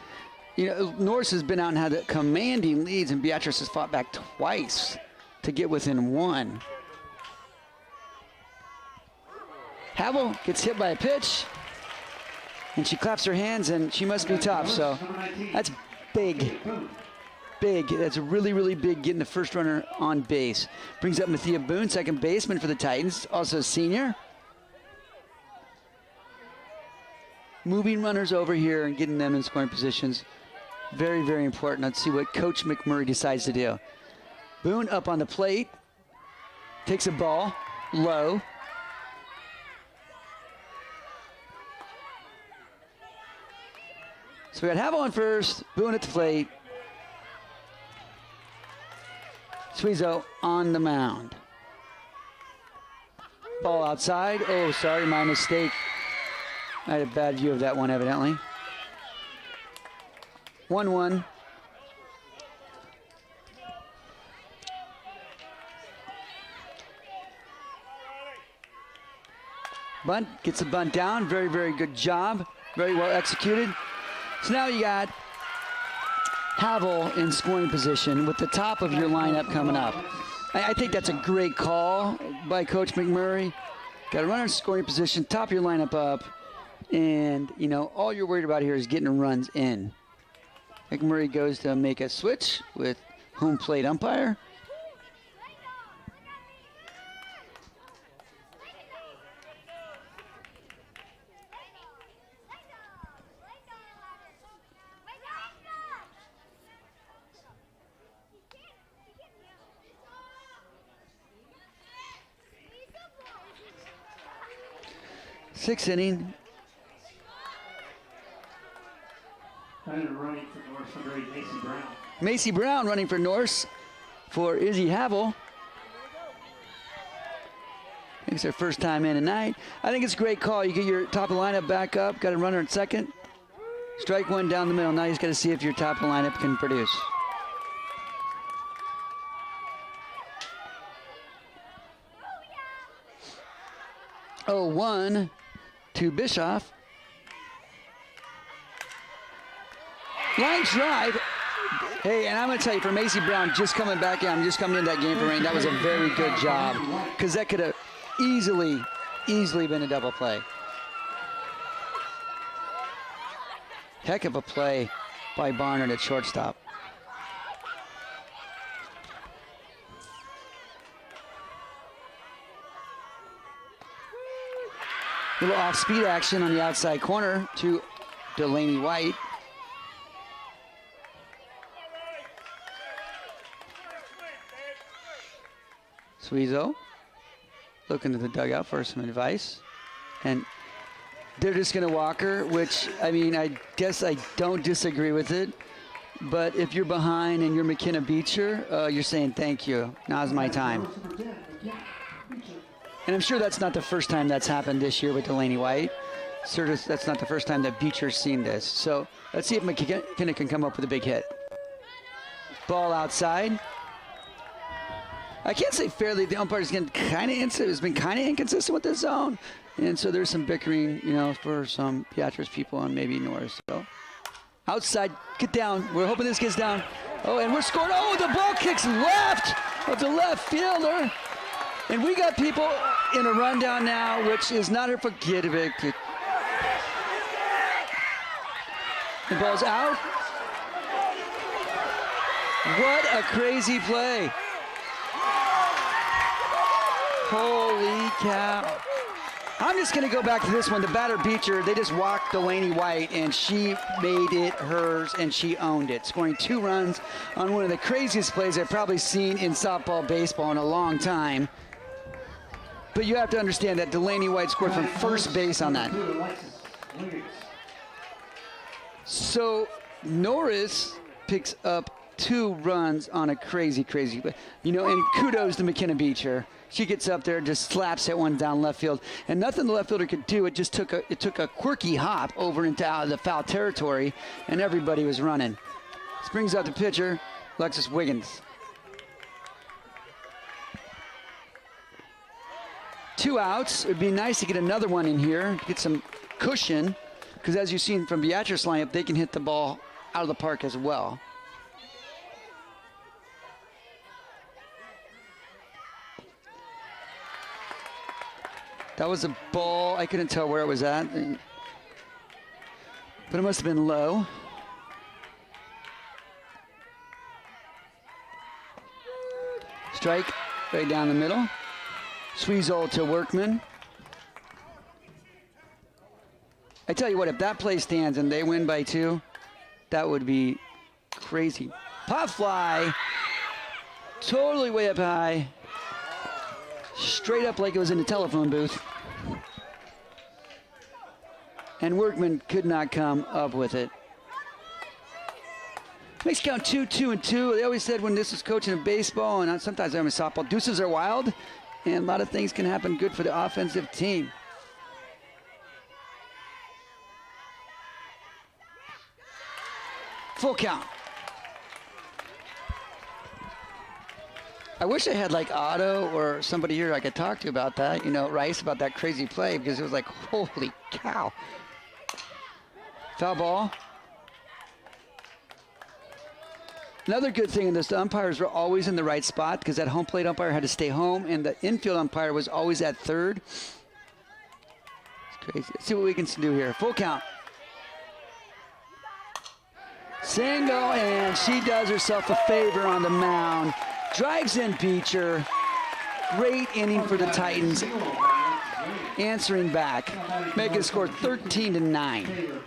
Norris has been out and had commanding leads, and Beatrice has fought back twice to get within 1. Havel gets hit by a pitch, and she claps her hands, and she must be tough. So that's big. Big. That's really, really big, getting the first runner on base. Brings up Mathia Boone, second baseman for the Titans, also a senior. Moving runners over here and getting them in scoring positions. Very, very important. Let's see what Coach McMurray decides to do. Boone up on the plate. Takes a ball. Low. So we got Havel on first. Boone at the plate. Sweezo on the mound. Ball outside. Oh, sorry, my mistake. I had a bad view of that one, evidently. 1-1. Bunt, gets the bunt down. Very, very good job. Very well executed. So now you got Havel in scoring position with the top of your lineup coming up. I think that's a great call by Coach McMurray. Got a runner in scoring position, top of your lineup up. And, all you're worried about here is getting runs in. McMurray goes to make a switch with home plate umpire. Sixth inning. Running for Norris, number 8, Macy Brown. Macy Brown running for Norris for Izzy Havel. I think it's their first time in tonight. I think it's a great call. You get your top of the lineup back up, got a runner at second. Strike one down the middle. Now you just got to see if your top of the lineup can produce. Oh, 1 to Bischoff. Line drive. Hey, and I'm going to tell you, for Macy Brown, just coming back in, I'm just coming in that game for rain, that was a very good job, because that could have easily been a double play. Heck of a play by Barnard at shortstop. Little off-speed action on the outside corner to Laney White. Suizo looking to the dugout for some advice. And they're just going to walk her, which, I mean, I guess I don't disagree with it. But if you're behind and you're McKenna Beecher, you're saying thank you. Now's my time. And I'm sure that's not the first time that's happened this year with Delaney White. Sure, that's not the first time that Beecher's seen this. So let's see if McKenna can come up with a big hit. Ball outside. I can't say fairly. The umpire's has been kind of inconsistent with the zone. And so there's some bickering, you know, for some Beatrice people and maybe Norris. So outside, get down. We're hoping this gets down. Oh, and we're scoring. Oh, the ball kicks left of the left fielder. And we got people in a rundown now, which is not a forget-it. The ball's out. What a crazy play. Holy cow. I'm just going to go back to this one. The batter Beecher, they just walked Delaney White, and she made it hers, and she owned it, scoring 2 runs on one of the craziest plays I've probably seen in softball, baseball in a long time. But you have to understand that Delaney White scored from first base on that. So Norris picks up 2 runs on a crazy play. You know, and kudos to McKenna Beecher. She gets up there, just slaps that one down left field, and nothing the left fielder could do. It just took a quirky hop over into out of the foul territory, and everybody was running. This brings out the pitcher, Alexis Wiggins. 2 outs. It would be nice to get another one in here, get some cushion, because as you've seen from Beatrice's lineup, they can hit the ball out of the park as well. That was a ball. I couldn't tell where it was at, but it must have been low. Strike right down the middle. Sweezel to Workman. I tell you what, if that play stands and they win by 2, that would be crazy. Pop fly. Totally way up high. Straight up like it was in the telephone booth. And Workman could not come up with it. Makes count 2, 2, and 2. They always said when this was coaching in baseball, and sometimes I'm in softball, deuces are wild, and a lot of things can happen good for the offensive team. Full count. I wish I had like Otto or somebody here I could talk to about that, you know, Rice, about that crazy play, because it was like, holy cow. Foul ball. Another good thing in this, the umpires were always in the right spot, because that home plate umpire had to stay home, and the infield umpire was always at third. It's crazy. Let's see what we can do here. Full count. Single, and she does herself a favor on the mound. Drives in Beecher. Great inning for the Titans. Answering back. Making the score 13-9.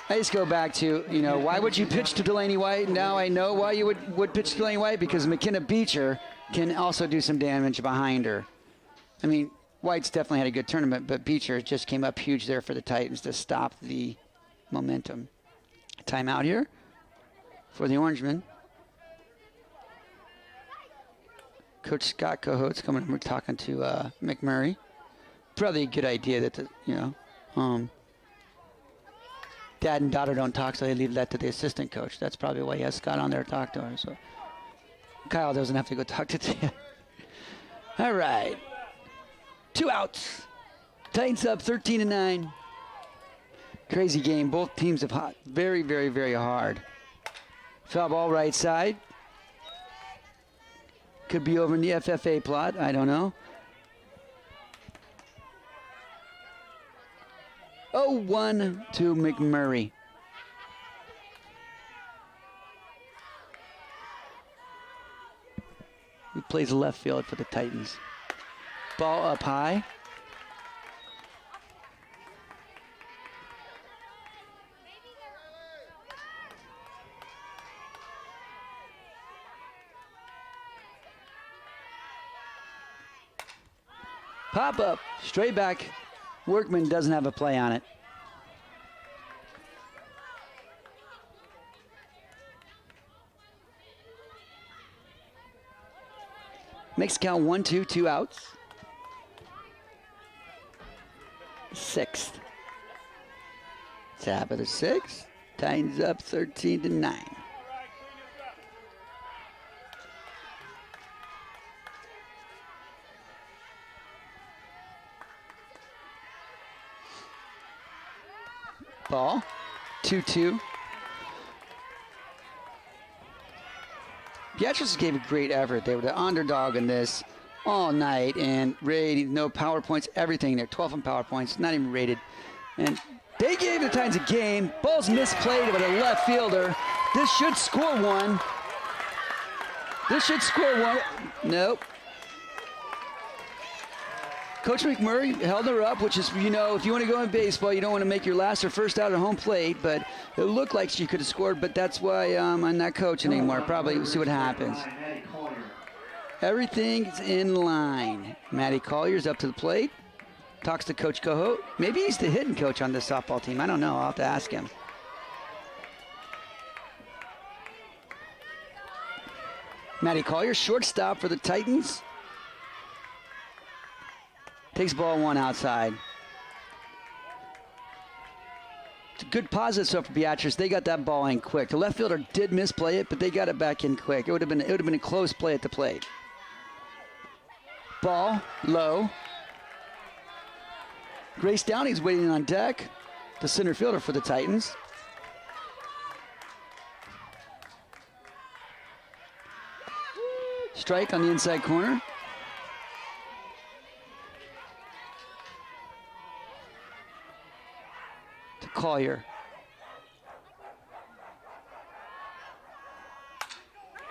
I just go back to, you know, why would you pitch to Delaney White? Now I know why you would pitch to Delaney White, because McKenna Beecher can also do some damage behind her. I mean, White's definitely had a good tournament, but Beecher just came up huge there for the Titans to stop the momentum. Timeout here for the Orangemen. Coach Scott Cohotes coming over talking to McMurray. Probably a good idea that, dad and daughter don't talk, so they leave that to the assistant coach. That's probably why he has Scott on there to talk to her. So Kyle doesn't have to go talk to Tia. All right. 2 outs. Titans up 13-9. Crazy game. Both teams have hot very, very, very hard. Foul ball right side. Could be over in the FFA plot. I don't know. 0-1 to McMurray. Who plays left field for the Titans. Ball up high. Pop up, straight back. Workman doesn't have a play on it. Makes the count 1-2, 2 outs. 6th. Top of the 6th. Titans up 13-9. Ball, 2-2. Beatrice gave a great effort. They were the underdog in this all night and rated no power points, everything. They're 12 on power points, not even rated. And they gave the Titans a game. Ball's misplayed with a left fielder. This should score one. This should score one. Nope. Coach McMurray held her up, which is, if you want to go in baseball, you don't want to make your last or first out at home plate, but it looked like she could have scored, but that's why I'm not coaching anymore. Probably we'll see what happens. Everything's in line. Matty Collier's up to the plate. Talks to Coach Cohote. Maybe he's the hitting coach on this softball team. I don't know. I'll have to ask him. Matty Collier, shortstop for the Titans. Takes ball 1 outside. It's a good positive stuff for Beatrice. They got that ball in quick. The left fielder did misplay it, but they got it back in quick. It would have been a close play at the plate. Ball low. Grace Downey's waiting on deck. The center fielder for the Titans. Strike on the inside corner. Collier.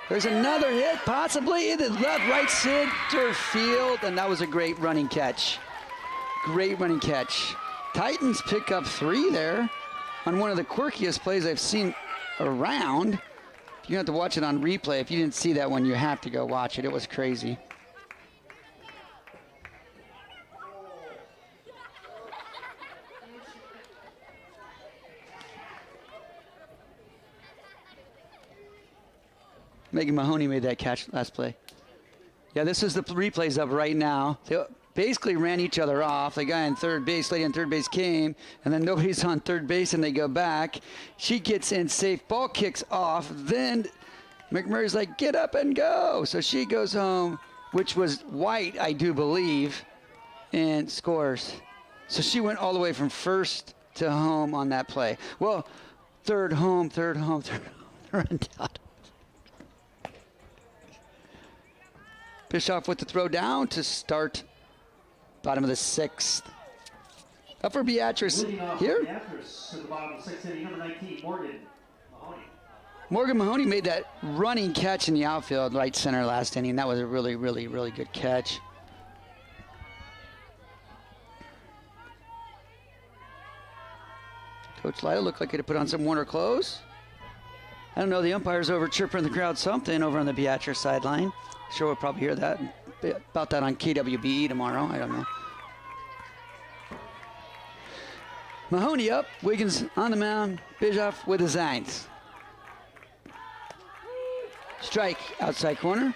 There's another hit, possibly in the left, right center field, and that was a great running catch. Great running catch. Titans pick up 3 there on one of the quirkiest plays I've seen around. You have to watch it on replay. If you didn't see that one, you have to go watch it. It was crazy. Megan Mahoney made that catch last play. Yeah, this is the replays of right now. They basically ran each other off. The guy on third base, lady on third base came, and then nobody's on third base, and they go back. She gets in safe. Ball kicks off. Then McMurray's like, get up and go. So she goes home, which was White, I do believe, and scores. So she went all the way from first to home on that play. Well, third home, run down. Bischoff with the throw down to start bottom of the 6th. Up for Beatrice here. Beatrice to the bottom of the 6th inning, number 19, Morgan Mahoney. Morgan Mahoney made that running catch in the outfield, right center last inning. That was a really, really, really good catch. Coach Lytle looked like he had put on some winter clothes. don't know, the umpire's over chirping the crowd something over on the Beatrice sideline. Sure, we'll probably hear that about that on KWBE tomorrow. I don't know. Mahoney up, Wiggins on the mound, Bischoff with his signs. Strike, outside corner.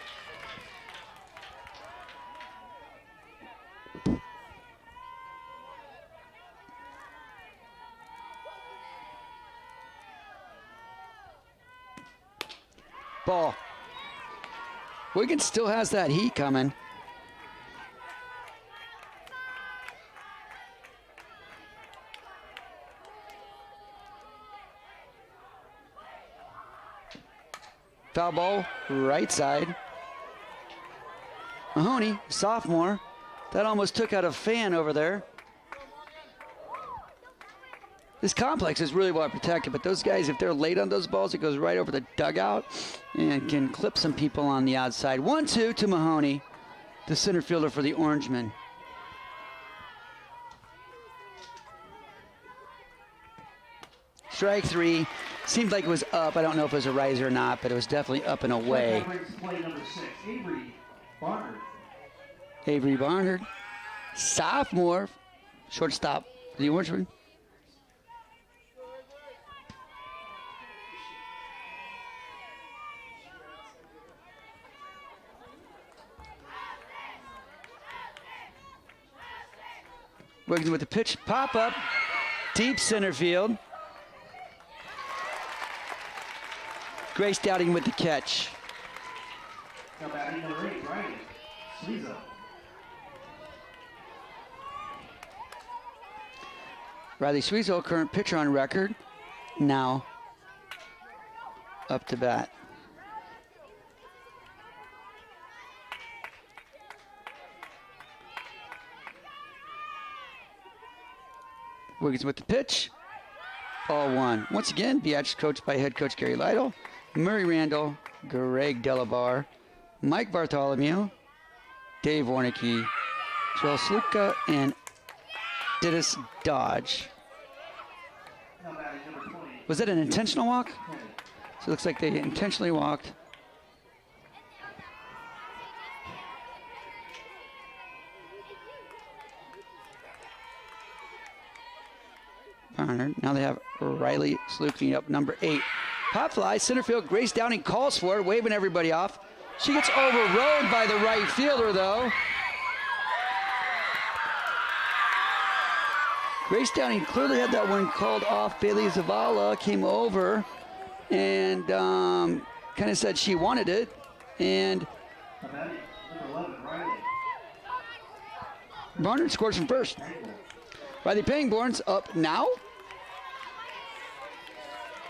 Ball. Wiggins still has that heat coming. Foul ball, right side. Mahoney, sophomore. That almost took out a fan over there. This complex is really well protected, but those guys, if they're late on those balls, it goes right over the dugout and can clip some people on the outside. 1-2 to Mahoney, the center fielder for the Orangemen. Strike three. Seemed like it was up. I don't know if it was a riser or not, but it was definitely up and away. Play number 6, Avery Barnard. Avery Barnard, sophomore, shortstop for the Orangemen. Wiggins with the pitch, pop up, deep center field. Grace Dowding with the catch. Now batting number 8, Riley Suizo. Riley Suizo, current pitcher on record, now up to bat. Wiggins with the pitch. Ball one. Once again, Beatrice coached by head coach Gary Lytle, Murray Randall, Greg Delabar, Mike Bartholomew, Dave Warnicki, Joel Sluka, and Dennis Dodge. Was that an intentional walk? So it looks like they intentionally walked. Barnard. Now they have Riley Sluking up number 8. Pop fly, center field. Grace Downing calls for it, waving everybody off. She gets overrode by the right fielder, though. Grace Downing clearly had that one called off. Bailey Zavala came over and kind of said she wanted it. And Barnard scores from first. Riley Pangborn's up now.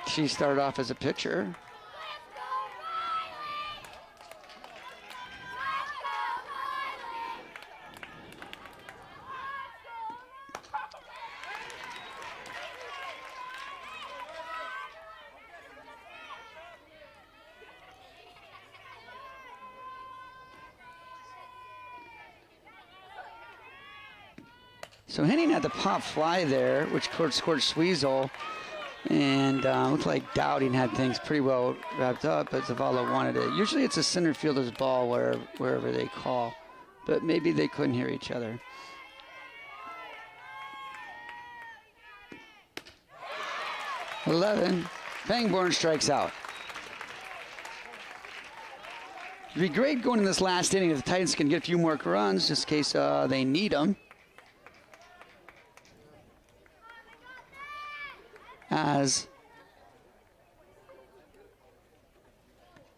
She started off as a pitcher. So Henning had the pop fly there, which scored Sweezel. And looked like Dowding had things pretty well wrapped up, but Zavala wanted it. Usually it's a center fielder's ball wherever they call, but maybe they couldn't hear each other. Pangborn strikes out. It'd be great going in this last inning if the Titans can get a few more runs, just in case they need them. As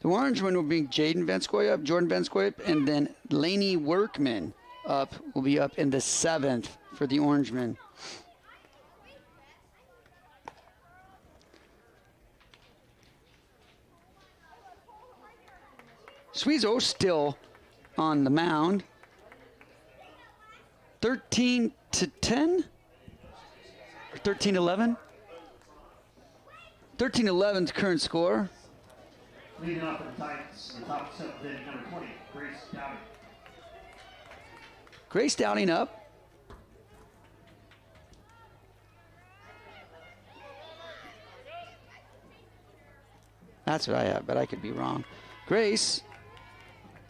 the Orangemen will bring Jaden Venskoy up, Jordan Venskoy up, and then Laney Workman will be up in the 7th for the Orangemen. Sweezo still on the mound. 13-10 or 13-11. 13-11's current score. Leading off for the Titans, the top 7th inning, number 20, Grace Dowding. Grace Dowding up. That's what I have, but I could be wrong. Grace,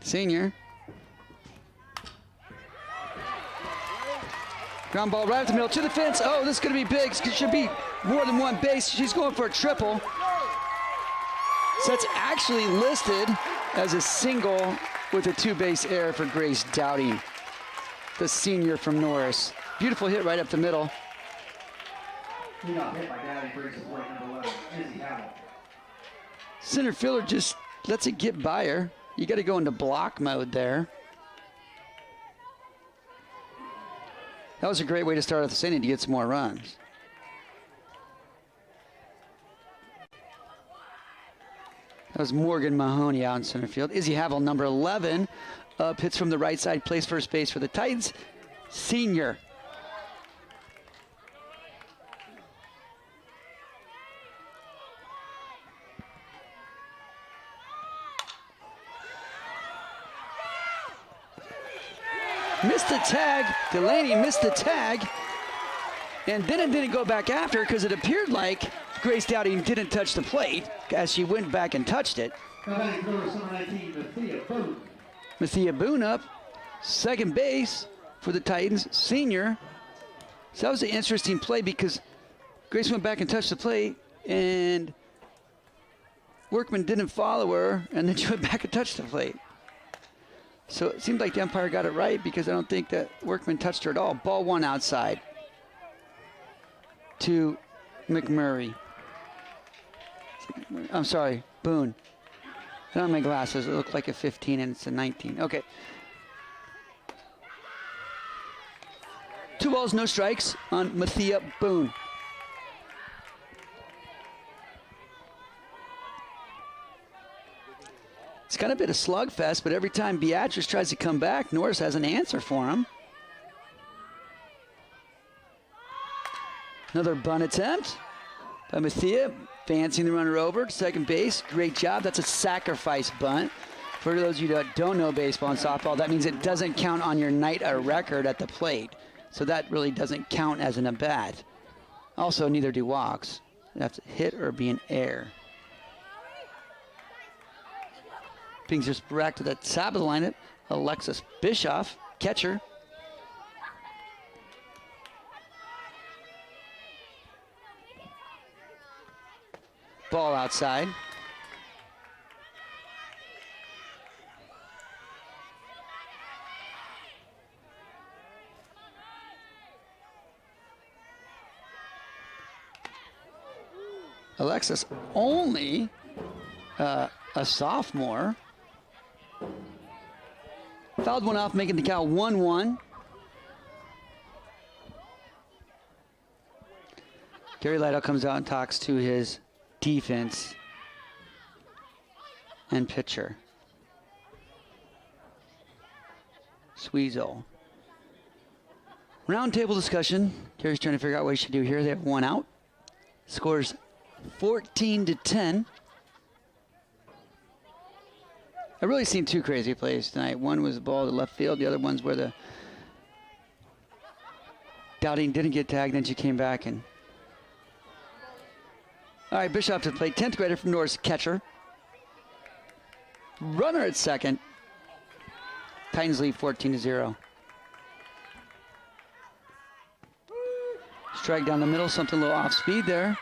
senior. Ground ball right up the middle to the fence. Oh, this is going to be big. It should be more than one base. She's going for a triple. So that's actually listed as a single with a 2-base error for Grace Dowding, the senior from Norris. Beautiful hit right up the middle. He got hit by Dowding, breaks his leg, number 11, Izzy Howell. Center fielder just lets it get by her. You got to go into block mode there. That was a great way to start off the inning to get some more runs. That was Morgan Mahoney out in center field. Izzy Havel, number 11, up, hits from the right side, plays first base for the Titans. Senior. Missed the tag. Delaney missed the tag. And then it didn't go back after because it appeared like Grace Dowding didn't touch the plate as she went back and touched it. Mathia Boone up, second base for the Titans, senior. So that was an interesting play because Grace went back and touched the plate and Workman didn't follow her and then she went back and touched the plate. So it seemed like the umpire got it right because I don't think that Workman touched her at all. Ball one outside to McMurray. I'm sorry, Boone. I don't have my glasses. It looked like a 15 and it's a 19. Okay. 2 balls, no strikes on Mathia Boone. It's kind of been a slugfest, but every time Beatrice tries to come back, Norris has an answer for him. Another bunt attempt by Mathia, fancying the runner over to second base. Great job. That's a sacrifice bunt. For those of you that don't know baseball and softball, that means it doesn't count on your night record at the plate. So that really doesn't count as an at-bat. Also, neither do walks. You have to hit or be an error. Brings us back to the top of the lineup. Alexis Bischoff, catcher. Ball outside. Alexis only a sophomore. Fouled one off, making the count 1-1. Gary Lytle comes out and talks to his defense and pitcher. Sweezel. Roundtable discussion. Gary's trying to figure out what he should do here. They have one out. Scores 14-10. I've really seen two crazy plays tonight. One was the ball to left field. The other one's where the Dowding didn't get tagged, then she came back and... All right, Bishop to the plate. 10th grader from Norris, catcher. Runner at second. Titans lead 14-0. Strike down the middle, something a little off speed there.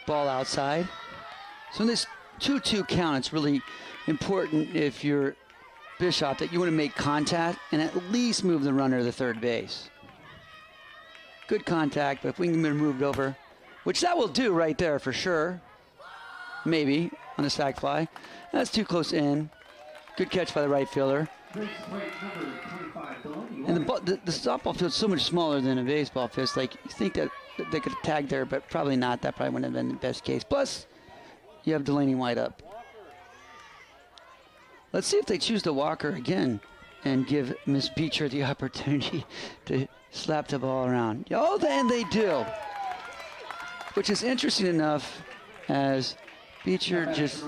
Ball outside. So in this 2-2 count, it's really important if you're Bishop that you want to make contact and at least move the runner to the third base. Good contact, but if we can move it over, which that will do right there for sure. Maybe on the sac fly. That's too close in. Good catch by the right fielder. And the softball field's so much smaller than a baseball field. It's like you think that they could have tagged there, but probably not. That probably wouldn't have been the best case. Plus, you have Delaney White up. Let's see if they choose to walk her again and give Miss Beecher the opportunity to slap the ball around. Oh, then they do. Which is interesting enough as Beecher just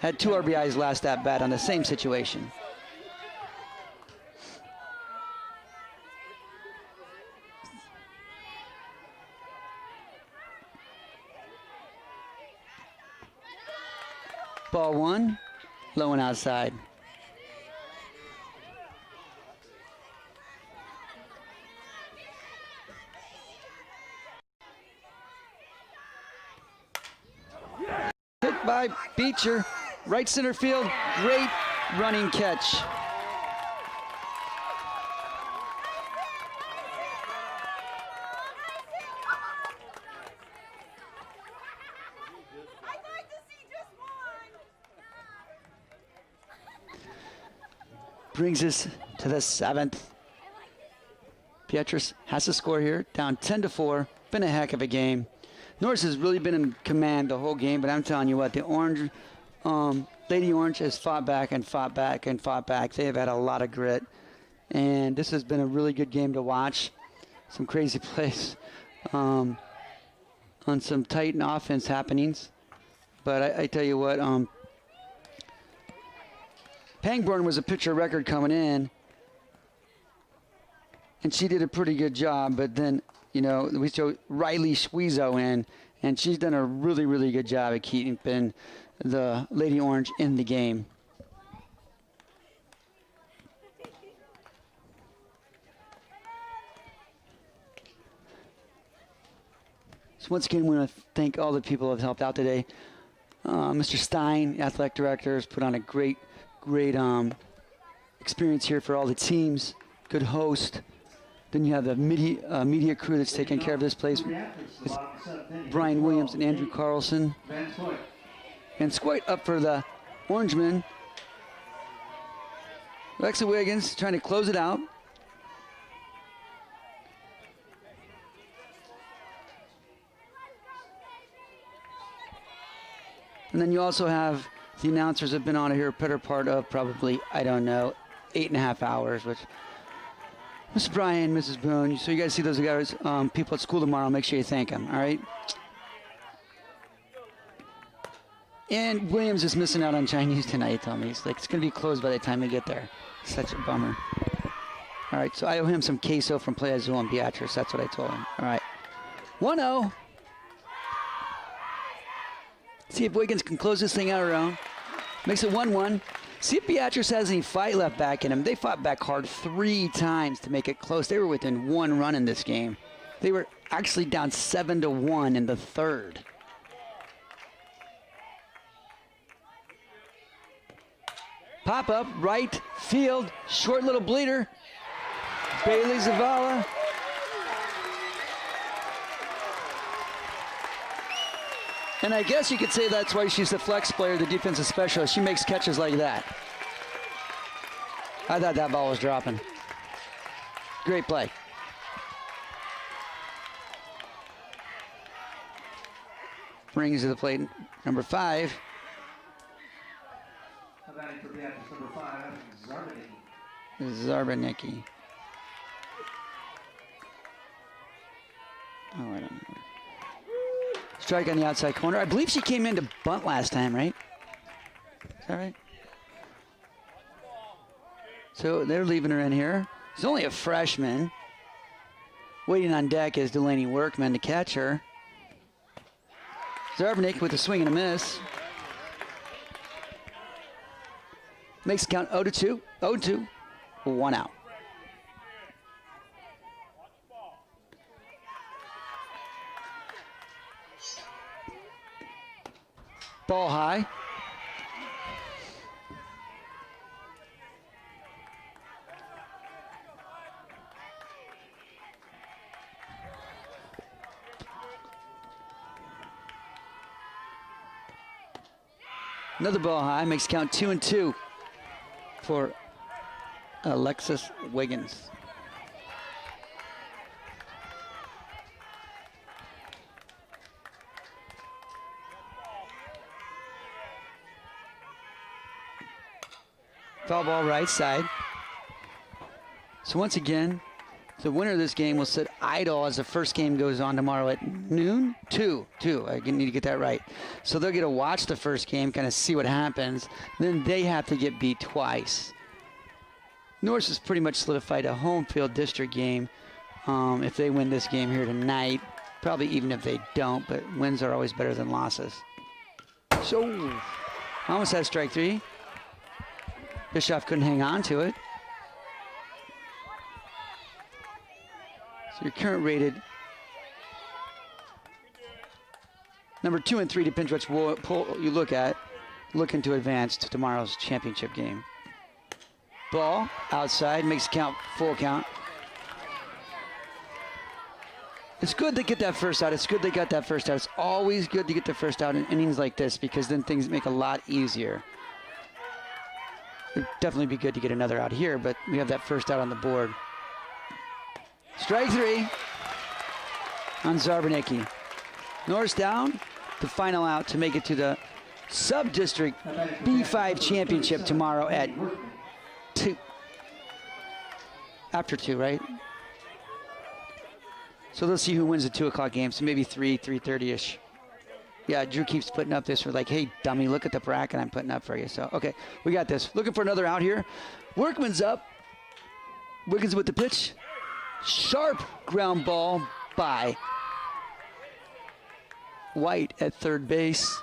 had 2 RBIs last at bat on the same situation. Ball 1, low and outside. Hit by Beecher, right center field, great running catch. Brings us to the 7th. Beatrice has to score here, down 10-4. Been a heck of a game. Norris has really been in command the whole game, but I'm telling you what, the Orange, Lady Orange has fought back and fought back and fought back. They have had a lot of grit, and this has been a really good game to watch. Some crazy plays on some Titan offense happenings, but I tell you what, Pangborn was a pitcher record coming in, and she did a pretty good job, but then, you know, we showed Riley Squeezo in, and she's done a really, really good job at keeping the Lady Orange in the game. So once again, we want to thank all the people who have helped out today. Mr. Stein, athletic director, has put on a great experience here for all the teams. Good host. Then you have the media crew that's taking care of this place. It's Brian Williams and Andrew Carlson. And Squite up for the Orangemen. Alexa Wiggins trying to close it out. And then you also have the announcers have been on here a better part of probably, I don't know, 8.5 hours, which Mr. Brian, Mrs. Boone, so you guys see those guys, people at school tomorrow, make sure you thank them, all right? And Williams is missing out on Chinese tonight, he told me. He's like, it's going to be closed by the time we get there. Such a bummer. All right, so I owe him some queso from Play Azul and Beatrice. That's what I told him. All right. 1-0. See if Wiggins can close this thing out around. Makes it 1-1. See if Beatrice has any fight left back in him. They fought back hard 3 times to make it close. They were within 1 run in this game. They were actually down 7-1 in the 3rd. Pop up, right field, short little bleeder. Bailey Zavala. And I guess you could say that's why she's the flex player, the defensive specialist. She makes catches like that. I thought that ball was dropping. Great play. Brings to the plate number 5. Zarbanicki. Oh, I don't know. Strike on the outside corner. I believe she came in to bunt last time, right? Is that right? So they're leaving her in here. She's only a freshman. Waiting on deck is Laney Workman to catch her. Zarbanicki with a swing and a miss. Makes the count 0-2. 0-2. 1 out. Ball high. Another ball high. Makes count 2-2 for Alexis Wiggins. Foul ball right side. So once again, the winner of this game will sit idle as the first game goes on tomorrow at noon? 2. I need to get that right. So they'll get to watch the first game, kind of see what happens. Then they have to get beat twice. Norris has pretty much solidified a home field district game if they win this game here tonight. Probably even if they don't, but wins are always better than losses. So, almost had strike 3. Bischoff couldn't hang on to it. So your current rated number 2 and 3 depends which poll you look at, looking to advance to tomorrow's championship game. Ball outside, makes count, full count. It's good to get that first out. It's good they got that first out. It's always good to get the first out in innings like this because then things make a lot easier. It'd definitely be good to get another out here, but we have that first out on the board. Strike 3 on Zarbanicki. Norris down, the final out to make it to the sub-district B5 championship tomorrow at 2. After 2, right? So let's see who wins the 2 o'clock game. So maybe 3:30-ish. Yeah, Drew keeps putting up this. We're like, hey, dummy, look at the bracket I'm putting up for you. So, okay, we got this. Looking for another out here. Workman's up. Wiggins with the pitch. Sharp ground ball by White at third base.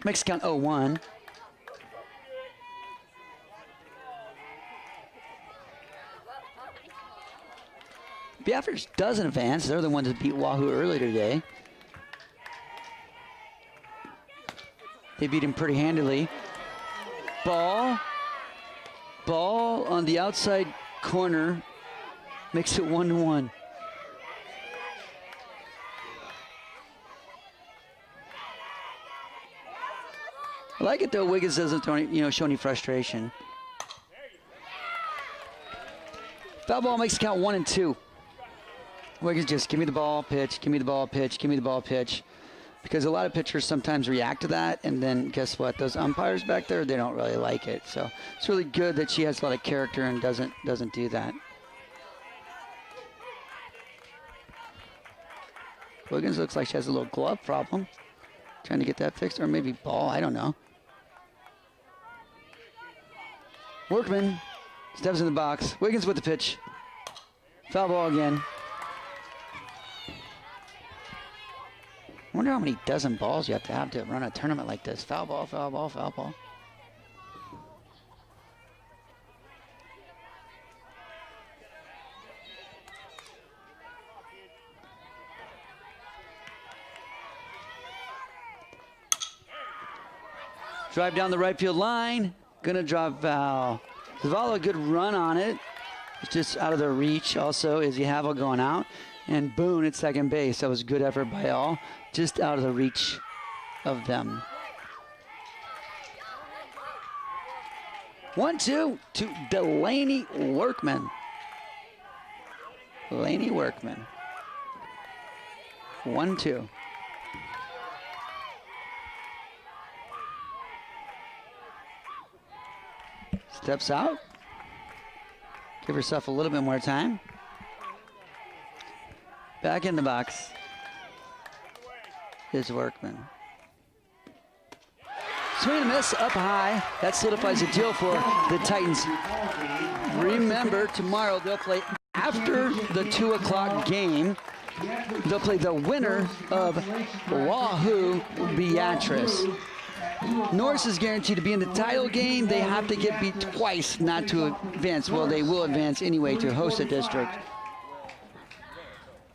Makes count 0-1. Beatrice doesn't advance. They're the ones that beat Wahoo earlier today. They beat him pretty handily. Ball on the outside corner. Makes it 1-1. I like it though. Wiggins doesn't show any frustration. Foul ball makes it count 1 and 2. Wiggins just give me the ball, pitch, give me the ball, pitch, give me the ball, pitch. Because a lot of pitchers sometimes react to that, and then guess what? Those umpires back there, they don't really like it. So it's really good that she has a lot of character and doesn't do that. Wiggins looks like she has a little glove problem. Trying to get that fixed, or maybe ball, I don't know. Workman steps in the box. Wiggins with the pitch. Foul ball again. I wonder how many dozen balls you have to run a tournament like this. Foul ball, foul ball, foul ball. Drive down the right field line. Gonna drop foul. Zavala, a good run on it. It's just out of their reach. Also, is Yahavel going out. And Boone at second base. That was a good effort by all. Just out of the reach of them. 1-2 to Laney Workman. Laney Workman. 1-2. Steps out. Give herself a little bit more time. Back in the box is Workman. Swing and miss up high. That solidifies the deal for the Titans. Remember, tomorrow they'll play after the 2 o'clock game. They'll play the winner of Wahoo Beatrice. Norris is guaranteed to be in the title game. They have to get beat twice not to advance. Well, they will advance anyway to host the district.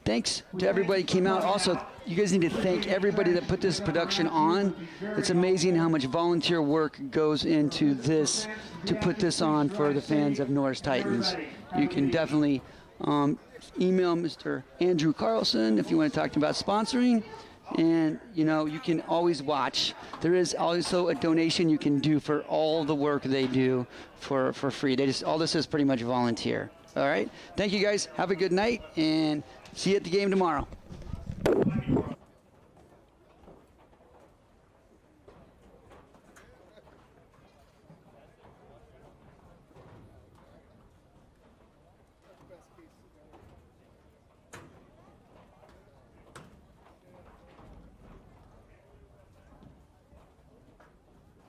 Thanks to everybody who came out. Also, you guys need to thank everybody that put this production on. It's amazing how much volunteer work goes into this to put this on for the fans of Norris Titans. You can definitely email Mr. Andrew Carlson if you want to talk to him about sponsoring. And, you can always watch. There is also a donation you can do for all the work they do for free. All this is pretty much volunteer. All right? Thank you, guys. Have a good night, and see you at the game tomorrow.